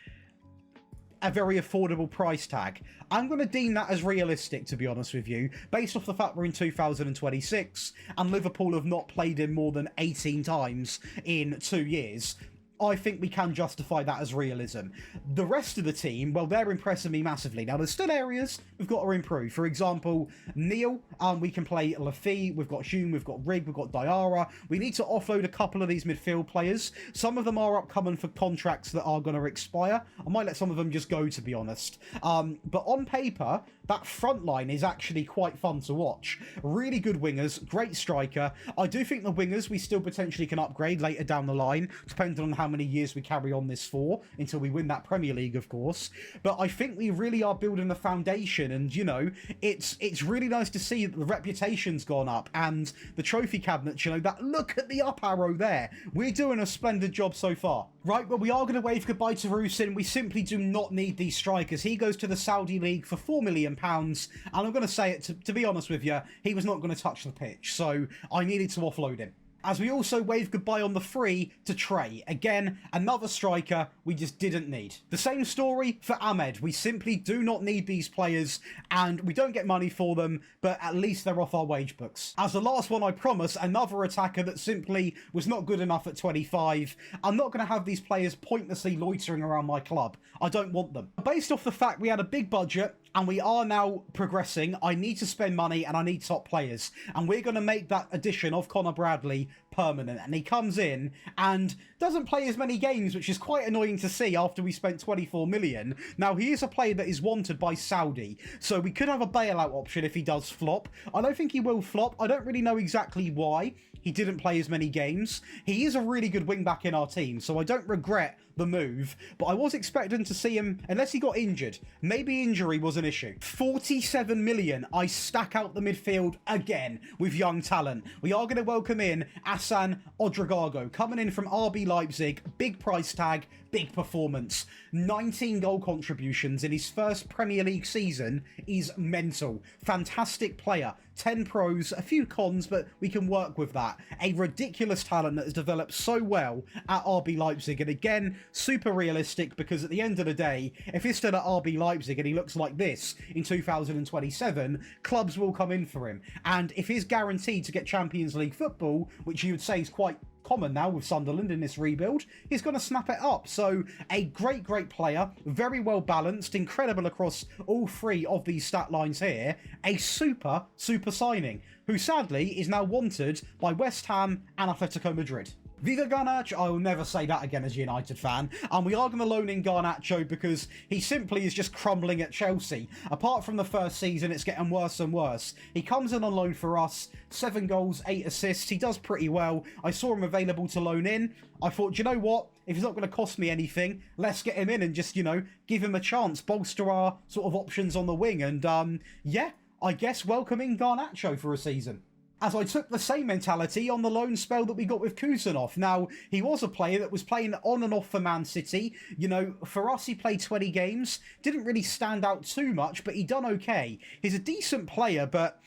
a very affordable price tag. I'm going to deem that as realistic, to be honest with you, based off the fact we're in 2026 and Liverpool have not played him more than 18 times in 2 years. I think we can justify that as realism. The rest of the team, well, they're impressing me massively. Now, there's still areas we've got to improve. For example, Neil, we can play Lafitte, we've got Hume, we've got Rigg, we've got Diarra. We need to offload a couple of these midfield players. Some of them are upcoming for contracts that are going to expire. I might let some of them just go, to be honest. But on paper, that front line is actually quite fun to watch. Really good wingers, great striker. I do think the wingers we still potentially can upgrade later down the line, depending on how many years we carry on this for, until we win that Premier League, of course. But I think we really are building a foundation, and, you know, it's really nice to see that the reputation's gone up, and the trophy cabinets, you know, that look at the up arrow there. We're doing a splendid job so far. Right, well, we are going to wave goodbye to Rusin. We simply do not need these strikers. He goes to the Saudi League for £4 million, and I'm going to say it, to be honest with you, he was not going to touch the pitch, so I needed to offload him. As we also wave goodbye on the free to Trey. Again, another striker we just didn't need. The same story for Ahmed. We simply do not need these players, and we don't get money for them, but at least they're off our wage books. As the last one, I promise, another attacker that simply was not good enough at 25. I'm not going to have these players pointlessly loitering around my club. I don't want them. Based off the fact we had a big budget, and we are now progressing, I need to spend money and I need top players. And we're going to make that addition of Connor Bradley permanent, and he comes in and doesn't play as many games, which is quite annoying to see after we spent 24 million. Now, he is a player that is wanted by Saudi, so we could have a bailout option if he does flop. I don't think he will flop. I don't really know exactly why he didn't play as many games. He is a really good wing-back in our team, so I don't regret the move, but I was expecting to see him, unless he got injured. Maybe injury was an issue. 47 million. I stack out the midfield again with young talent. We are going to welcome in Asan Odragago, coming in from RB Leipzig. Big price tag, big performance. 19 goal contributions in his first Premier League season is mental. Fantastic player. 10 pros, a few cons, but we can work with that. A ridiculous talent that has developed so well at RB Leipzig. And again, super realistic, because at the end of the day, if he's still at RB Leipzig and he looks like this in 2027, clubs will come in for him. And if he's guaranteed to get Champions League football, which you would say is quite common now with Sunderland in this rebuild, he's going to snap it up. So a great player, very well balanced, incredible across all three of these stat lines here. A super signing, who sadly is now wanted by West Ham and Atletico Madrid. Viva Garnacho, I will never say that again as a United fan. And we are going to loan in Garnacho because he simply is just crumbling at Chelsea. Apart from the first season, it's getting worse and worse. He comes in on loan for us, 7 goals, 8 assists. He does pretty well. I saw him available to loan in. I thought, do you know what? If he's not going to cost me anything, let's get him in and just, you know, give him a chance, bolster our sort of options on the wing. And yeah, I guess welcoming Garnacho for a season, as I took the same mentality on the loan spell that we got with Kusanov. Now, he was a player that was playing on and off for Man City. You know, for us, he played 20 games. Didn't really stand out too much, but he done okay. He's a decent player, but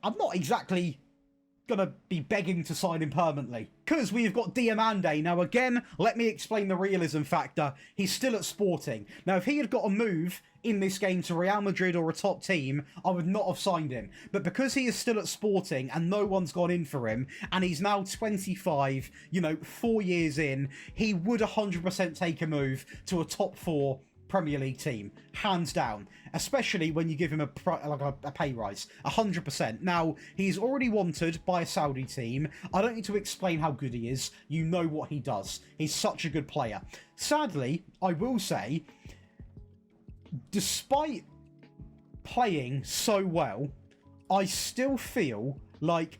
I'm not exactly gonna be begging to sign him permanently, because we've got Diamande. Now again, let me explain the realism factor. He's still at Sporting. Now if he had got a move in this game to Real Madrid or a top team, I would not have signed him. But because he is still at Sporting and no one's gone in for him, and he's now 25, you know, 4 years in, he would 100% take a move to a top 4 Premier League team, hands down, especially when you give him a pay rise, 100%. Now, he's already wanted by a Saudi team. I don't need to explain how good he is. You know what he does. He's such a good player. Sadly, I will say, despite playing so well, I still feel like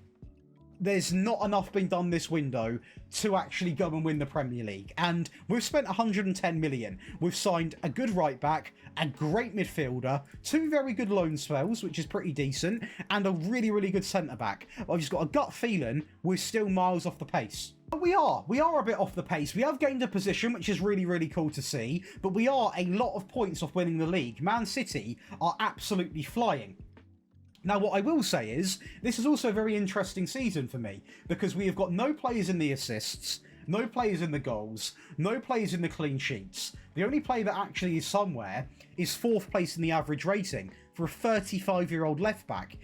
there's not enough been done this window to actually go and win the Premier League. And we've spent 110 million. We've signed a good right back, a great midfielder, 2 very good loan spells, which is pretty decent, and a really good centre back. I've just got a gut feeling we're still miles off the pace. But we are a bit off the pace. We have gained a position, which is really cool to see, but we are a lot of points off winning the league. Man City are absolutely flying. Now, what I will say is, this is also a very interesting season for me, because we have got no players in the assists, no players in the goals, no players in the clean sheets. The only player that actually is somewhere is 4th place in the average rating for a 35-year-old left-back,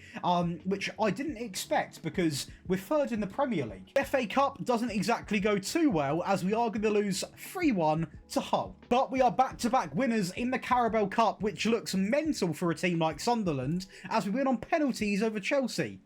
which I didn't expect, because we're 3rd in the Premier League. FA Cup doesn't exactly go too well, as we are going to lose 3-1 to Hull. But we are back-to-back winners in the Carabao Cup, which looks mental for a team like Sunderland, as we win on penalties over Chelsea.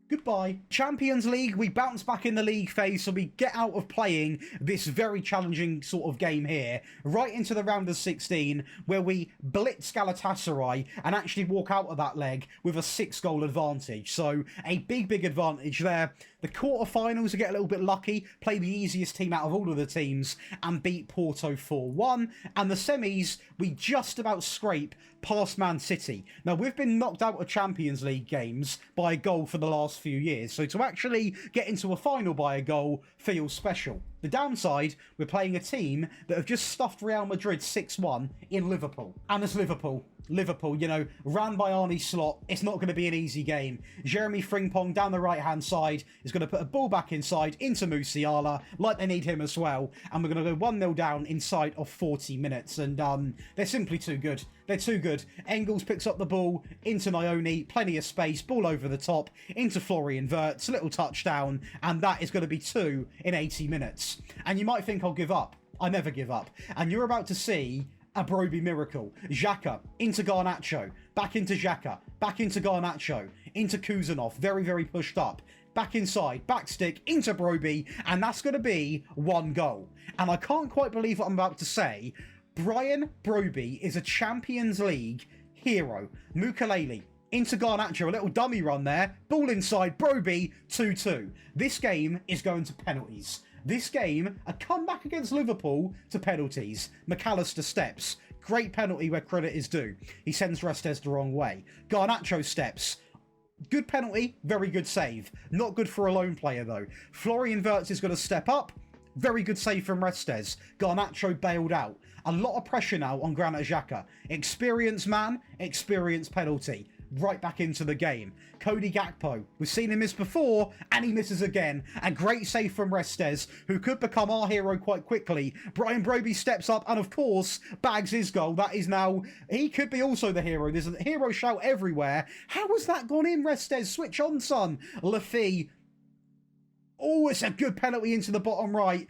Goodbye. Champions League, we bounce back in the league phase, so we get out of playing this very challenging sort of game here, right into the round of 16, where we blitz Galatasaray and actually walk out of that leg with a 6-goal advantage. So a big advantage there. The quarterfinals, we get a little bit lucky, play the easiest team out of all of the teams and beat Porto 4-1. And the semis, we just about scrape past Man City. Now, we've been knocked out of Champions League games by a goal for the last few years, so to actually get into a final by a goal feels special. The downside, we're playing a team that have just stuffed Real Madrid 6-1 in Liverpool. And as Liverpool, you know, ran by Arne Slot, it's not going to be an easy game. Jeremy Frimpong down the right-hand side is going to put a ball back inside into Musiala, like they need him as well, and we're going to go 1-0 down inside of 40 minutes, and they're simply too good. They're too good. Engels picks up the ball into Nione, plenty of space, ball over the top, into Florian Wirtz, little touchdown, and that is going to be 2 in 80 minutes. And you might think I'll give up. I never give up. And you're about to see a Broby miracle. Xhaka into Garnacho, back into Xhaka, back into Garnacho, into Kusanov, very pushed up. back inside, back stick, into Broby, and that's going to be 1 goal. And I can't quite believe what I'm about to say. Brian Broby is a Champions League hero. Mukalele into Garnacho, a little dummy run there, ball inside, Broby, 2-2. This game is going to penalties. This game, a comeback against Liverpool to penalties. McAllister steps. Great penalty where credit is due. He sends Restes the wrong way. Garnacho steps. Good penalty, very good save. Not good for a lone player though. Florian Wirtz is going to step up. Very good save from Restes. Garnacho bailed out. A lot of pressure now on Granit Xhaka. Experienced man, experienced penalty. Right back into the game. Cody Gakpo, we've seen him miss before, and he misses again. A great save from Restes, who could become our hero quite quickly. Brian Broby steps up and, of course, bags his goal. That is now, he could be also the hero. There's a hero shout everywhere. How has that gone in, Restes? Switch on, son. Lafi. Oh, it's a good penalty into the bottom right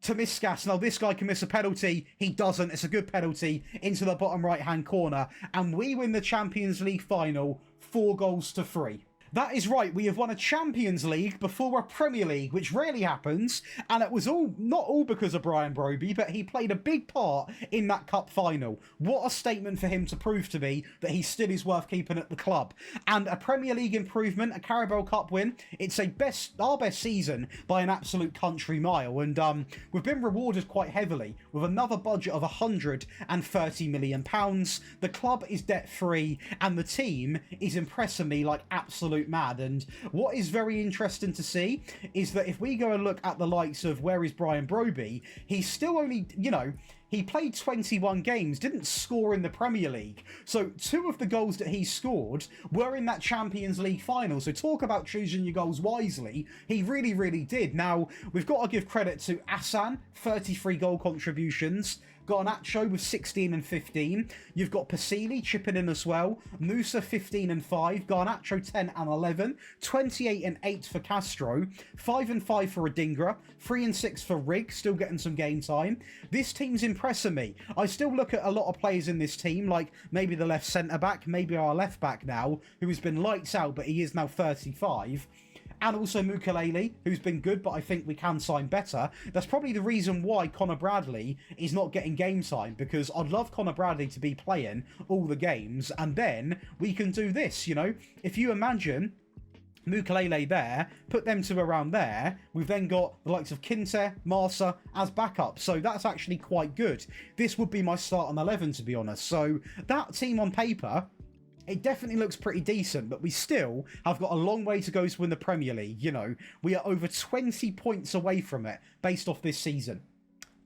to Miskas. Now, this guy can miss a penalty. He doesn't. It's a good penalty into the bottom right-hand corner. And we win the Champions League final 4-3. That is right, we have won a Champions League before a Premier League, which rarely happens, and it was not all because of Brian Broby, but he played a big part in that cup final. What a statement for him to prove to me that he still is worth keeping at the club. And a Premier League improvement, a Carabao Cup win, it's our best season by an absolute country mile, and we've been rewarded quite heavily with another budget of £130 million. The club is debt-free, and the team is impressing me like absolute mad. And what is very interesting to see is that if we go and look at the likes of where is Brian Broby, he's still only, he played 21 games, didn't score in the Premier League. So 2 of the goals that he scored were in that Champions League final. So talk about choosing your goals wisely. He really, really did. Now, we've got to give credit to Asan, 33 goal contributions. Garnacho with 16 and 15. You've got Pasili chipping in as well. Musa 15 and 5. Garnacho 10 and 11. 28 and 8 for Castro. 5 and 5 for Adingra. 3 and 6 for Rig, still getting some game time. This team's impressing me. I still look at a lot of players in this team, like maybe the left centre-back, maybe our left-back now, who has been lights out, but he is now 35. And also Mukalele, who's been good, but I think we can sign better. That's probably the reason why Connor Bradley is not getting game time, because I'd love Connor Bradley to be playing all the games, and then we can do this, If you imagine Mukalele there, put them 2 around there, we've then got the likes of Kinte, Marsa as backup, so that's actually quite good. This would be my start on 11, to be honest. So that team on paper, it definitely looks pretty decent, but we still have got a long way to go to win the Premier League. We are over 20 points away from it based off this season.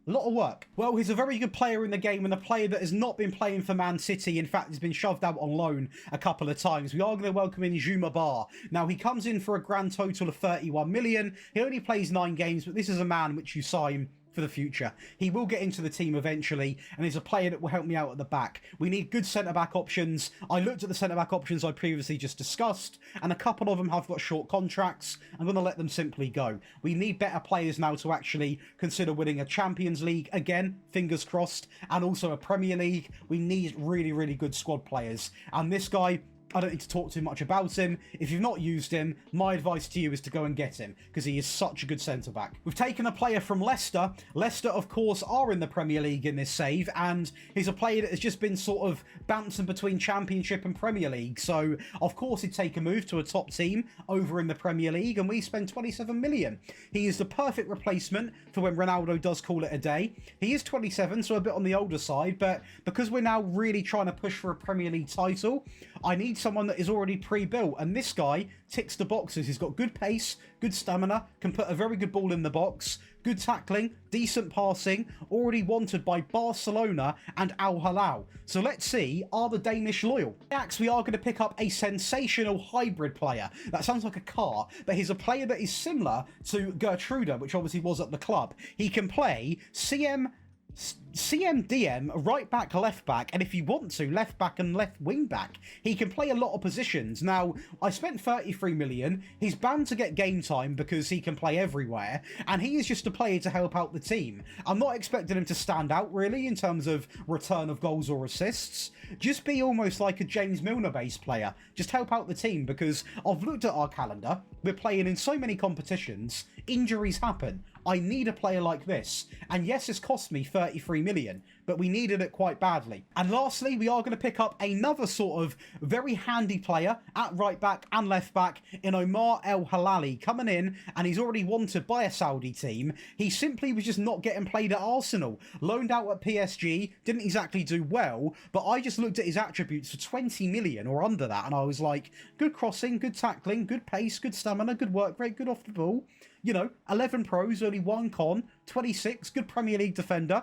A lot of work. Well, he's a very good player in the game, and a player that has not been playing for Man City. In fact, he's been shoved out on loan a couple of times. We are going to welcome in Juma Bar. Now, he comes in for a grand total of 31 million. He only plays 9 games, but this is a man which you sign for the future. He will get into the team eventually, and he's a player that will help me out at the back. We need good centre-back options. I looked at the centre-back options I previously just discussed, and a couple of them have got short contracts. I'm going to let them simply go. We need better players now to actually consider winning a Champions League again, fingers crossed, and also a Premier League. We need really, really good squad players, and this guy, I don't need to talk too much about him. If you've not used him, my advice to you is to go and get him, because he is such a good centre-back. We've taken a player from Leicester. Leicester, of course, are in the Premier League in this save, and he's a player that has just been sort of bouncing between Championship and Premier League. So, of course, he'd take a move to a top team over in the Premier League, and we spend 27 million. He is the perfect replacement for when Ronaldo does call it a day. He is 27, so a bit on the older side, but because we're now really trying to push for a Premier League title, I need someone that is already pre-built, and this guy ticks the boxes. He's got good pace, good stamina, can put a very good ball in the box, good tackling, decent passing, already wanted by Barcelona and Al Hilal. So let's see, are the Danish loyal? Next, we are going to pick up a sensational hybrid player. That sounds like a car, but he's a player that is similar to Gertruda, which obviously was at the club. He can play CM CMDM, right back, left back, and if you want to, left back and left wing back. He can play a lot of positions. Now, I spent 33 million. He's bound to get game time because he can play everywhere, and he is just a player to help out the team. I'm not expecting him to stand out, really, in terms of return of goals or assists. Just be almost like a James Milner-based player. Just help out the team, because I've looked at our calendar. We're playing in so many competitions. Injuries happen. I need a player like this. And yes, it's cost me 33 million, but we needed it quite badly. And lastly, we are going to pick up another sort of very handy player at right back and left back in Omar El Halali, coming in, and he's already wanted by a Saudi team. He simply was just not getting played at Arsenal. Loaned out at PSG, didn't exactly do well, but I just looked at his attributes for 20 million or under that, and I was like, good crossing, good tackling, good pace, good stamina, good work rate, good off the ball. You know, 11 pros, only 1 con, 26, good Premier League defender.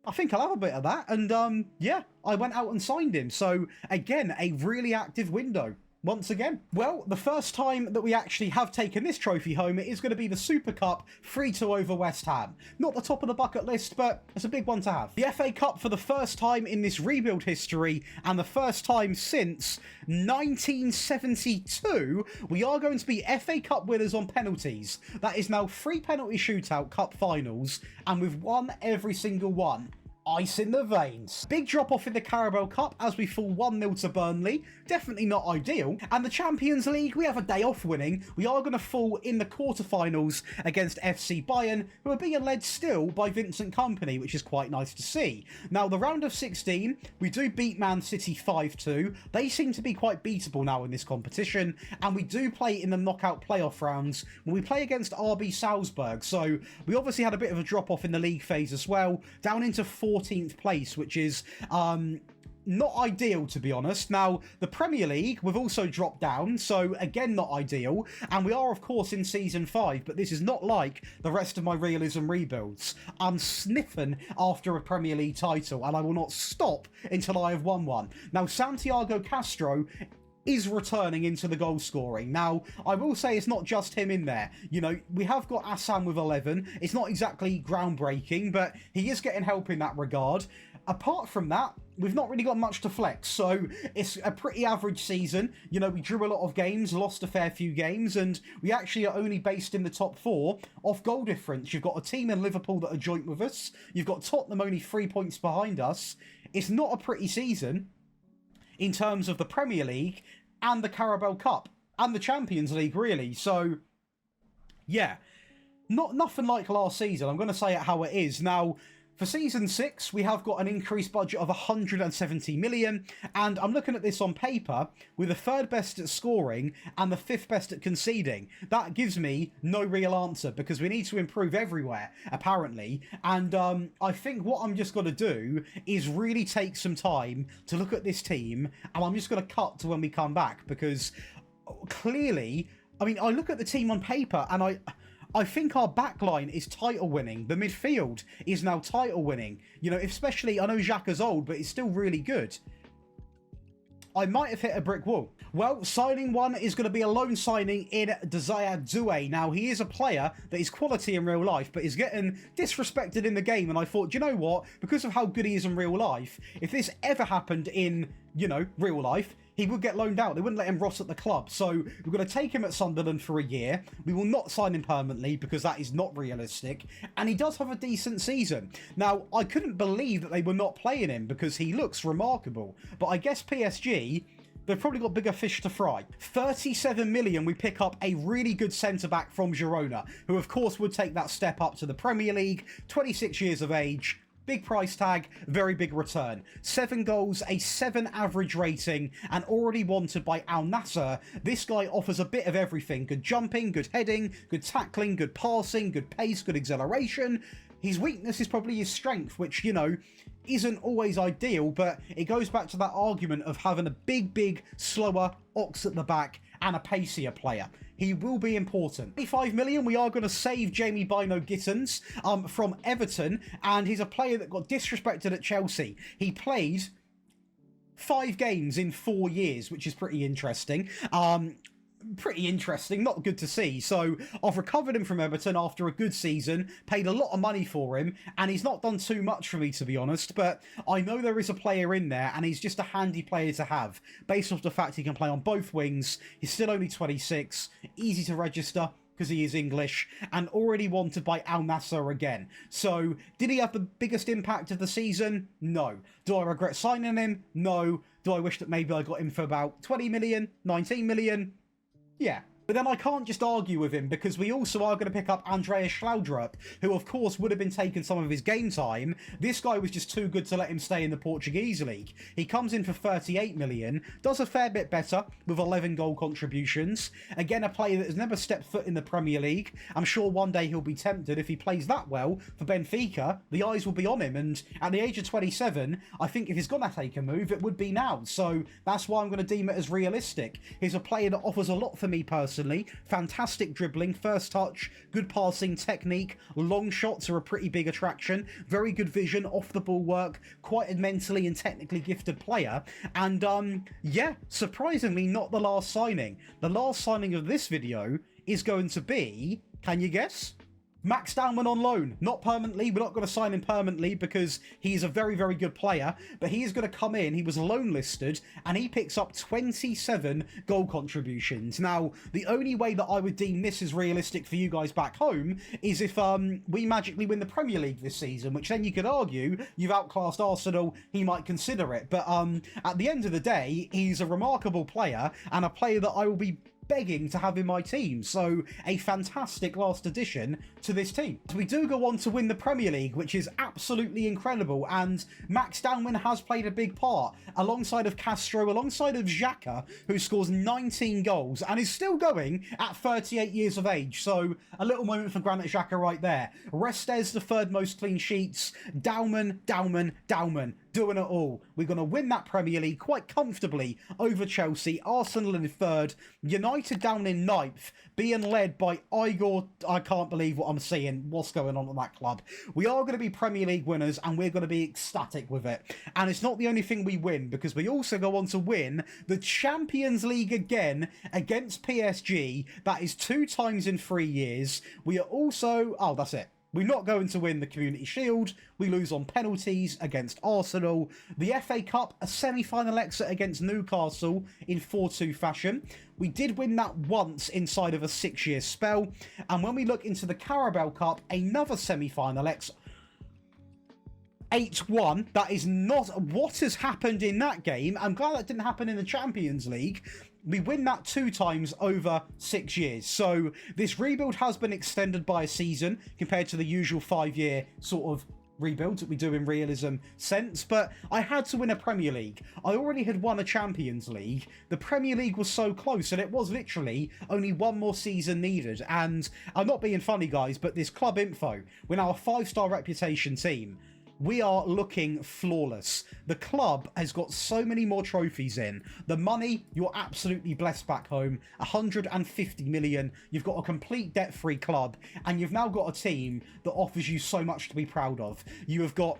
I think I'll have a bit of that. And, yeah, I went out and signed him. So, again, a really active window. Once again. Well, the first time that we actually have taken this trophy home, it is going to be the Super Cup 3-2 over West Ham. Not the top of the bucket list, but it's a big one to have. The FA Cup for the first time in this rebuild history, and the first time since 1972, we are going to be FA Cup winners on penalties. That is now 3 penalty shootout cup finals, and we've won every single one. Ice in the veins. Big drop off in the Carabao Cup as we fall 1-0 to Burnley. Definitely not ideal. And the Champions League, we have a day off winning. We are going to fall in the quarterfinals against FC Bayern, who are being led still by Vincent Kompany, which is quite nice to see. Now, the round of 16, we do beat Man City 5-2. They seem to be quite beatable now in this competition. And we do play in the knockout playoff rounds when we play against RB Salzburg. So we obviously had a bit of a drop off in the league phase as well, down into 14th place, which is not ideal, to be honest. Now, the Premier League, we've also dropped down, so again, not ideal. And we are, of course, in Season 5, but this is not like the rest of my Realism rebuilds. I'm sniffing after a Premier League title, and I will not stop until I have won one. Now, Santiago Castro is returning into the goal scoring. Now, I will say it's not just him in there. You know, we have got Assam with 11. It's not exactly groundbreaking, but he is getting help in that regard. Apart from that, we've not really got much to flex, so it's a pretty average season. You know, we drew a lot of games, lost a fair few games, and we actually are only based in the top 4 off goal difference. You've got a team in Liverpool that are joint with us. You've got Tottenham only 3 points behind us. It's not a pretty season in terms of the Premier League and the Carabao Cup and the Champions League, really. So, yeah, nothing like last season. I'm going to say it how it is. Now, for Season 6, we have got an increased budget of 170 million, and I'm looking at this on paper with the 3rd best at scoring and the 5th best at conceding. That gives me no real answer, because we need to improve everywhere, apparently, and I think what I'm just going to do is really take some time to look at this team, and I'm just going to cut to when we come back, because clearly, I mean, I look at the team on paper, and I think our backline is title winning. The midfield is now title winning. You know, especially, I know Xhaka's old, but he's still really good. I might have hit a brick wall. Well, signing one is going to be a loan signing in Desire Doué. Now, he is a player that is quality in real life, but is getting disrespected in the game. And I thought, do you know what? Because of how good he is in real life, if this ever happened in, you know, real life, he would get loaned out. They wouldn't let him rot at the club. So we're going to take him at Sunderland for a year. We will not sign him permanently because that is not realistic. And he does have a decent season. Now, I couldn't believe that they were not playing him because he looks remarkable. But I guess PSG, they've probably got bigger fish to fry. 37 million, we pick up a really good centre-back from Girona, who of course would take that step up to the Premier League, 26 years of age. Big price tag, very big return. 7 goals, a 7 average rating, and already wanted by Al Nassr. This guy offers a bit of everything. Good jumping, good heading, good tackling, good passing, good pace, good acceleration. His weakness is probably his strength, which, you know, isn't always ideal, but it goes back to that argument of having a big, slower ox at the back and a pacier player. He will be important. 25 million, we are going to save Jamie Bino Gittens from Everton, and he's a player that got disrespected at Chelsea. He played 5 games in 4 years, which is pretty interesting. pretty interesting, not good to see. So I've recovered him from Everton after a good season, paid a lot of money for him, and he's not done too much for me, to be honest, but I know there is a player in there, and he's just a handy player to have, based off the fact he can play on both wings. He's still only 26, easy to register, because he is English, and already wanted by Al Nassr again. So, did he have the biggest impact of the season? No. Do I regret signing him? No. Do I wish that maybe I got him for about 20 million, 19 million? Yeah. But then I can't just argue with him, because we also are going to pick up Andreas Schlaudrup, who of course would have been taking some of his game time. This guy was just too good to let him stay in the Portuguese league. He comes in for 38 million, does a fair bit better with 11 goal contributions. Again, a player that has never stepped foot in the Premier League. I'm sure one day he'll be tempted. If he plays that well for Benfica, the eyes will be on him. And at the age of 27, I think if he's going to take a move, it would be now. So that's why I'm going to deem it as realistic. He's a player that offers a lot for me personally. Fantastic dribbling, first touch, good passing technique, long shots are a pretty big attraction, very good vision, off the ball work, quite a mentally and technically gifted player, and yeah, surprisingly not the last signing. The last signing of this video is going to be, can you guess? Max Dowman on loan, not permanently. We're not going to sign him permanently because he's a very, very good player, but he is going to come in. He was loan listed and he picks up 27 goal contributions. Now, the only way that I would deem this as realistic for you guys back home is if we magically win the Premier League this season, which then you could argue you've outclassed Arsenal, he might consider it. But at the end of the day, he's a remarkable player and a player that I will be begging to have in my team, so a fantastic last addition to this team. So we do go on to win the Premier League, which is absolutely incredible, and Max Dowman has played a big part, alongside of Castro, alongside of Xhaka, who scores 19 goals and is still going at 38 years of age, so a little moment for Granit Xhaka right there. Restes, the third most clean sheets, Dowman, doing it all. We're going to win that Premier League quite comfortably over Chelsea, Arsenal in third, United down in ninth, being led by Igor. I can't believe what I'm seeing, what's going on at that club. We are going to be Premier League winners and we're going to be ecstatic with it. And it's not the only thing we win, because we also go on to win the Champions League again against PSG. That is 2 times in 3 years. We are also, oh, that's it. We're not going to win the Community Shield. We lose on penalties against Arsenal. The FA Cup, a semi-final exit against Newcastle in 4-2 fashion. We did win that once inside of a 6-year spell. And when we look into the Carabao Cup, another semi-final exit. 8-1. That is not what has happened in that game. I'm glad that didn't happen in the Champions League. We win that 2 times over 6 years. So this rebuild has been extended by a season compared to the usual 5-year sort of rebuilds that we do in Realism sense. But I had to win a Premier League. I already had won a Champions League. The Premier League was so close, and it was literally only 1 more season needed. And I'm not being funny, guys, but this club info, we're now a 5-star reputation team. We are looking flawless. The club has got so many more trophies in. The money, you're absolutely blessed back home. 150 million. You've got a complete debt-free club. And you've now got a team that offers you so much to be proud of. You have got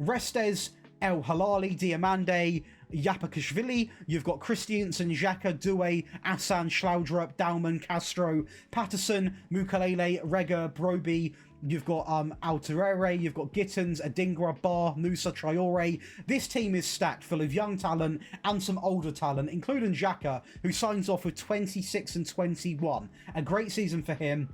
Restes, El Halali, Diamande, Yapakashvili, you've got Christiansen, Xhaka, Doué, Asan, Schlaudrup, Dowman, Castro, Patterson, Mukalele, Rega, Broby, you've got Alterere, you've got Gittins, Adingra, Bar, Nusa, Traore. This team is stacked full of young talent and some older talent, including Xhaka, who signs off with 26 and 21. A great season for him.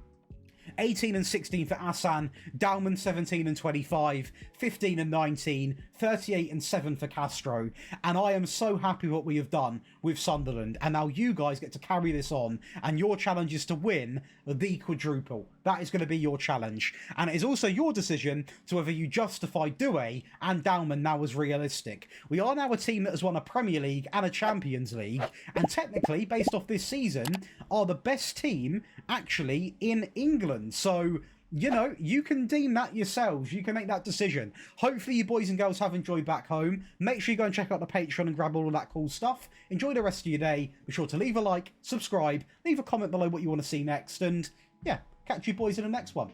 18 and 16 for Asan, Dowman 17 and 25, 15 and 19, 38 and 7 for Castro, and I am so happy what we have done with Sunderland, and now you guys get to carry this on, and your challenge is to win the quadruple. That is going to be your challenge, and it is also your decision to whether you justify Doué and Dowman now as realistic. We are now a team that has won a Premier League and a Champions League, and technically, based off this season, are the best team actually in England. So, you know, you can deem that yourselves. You can make that decision. Hopefully you boys and girls have enjoyed back home. Make sure you go and check out the Patreon and grab all of that cool stuff. Enjoy the rest of your day. Be sure to leave a like, subscribe, leave a comment below what you want to see next, and yeah, catch you boys in the next one.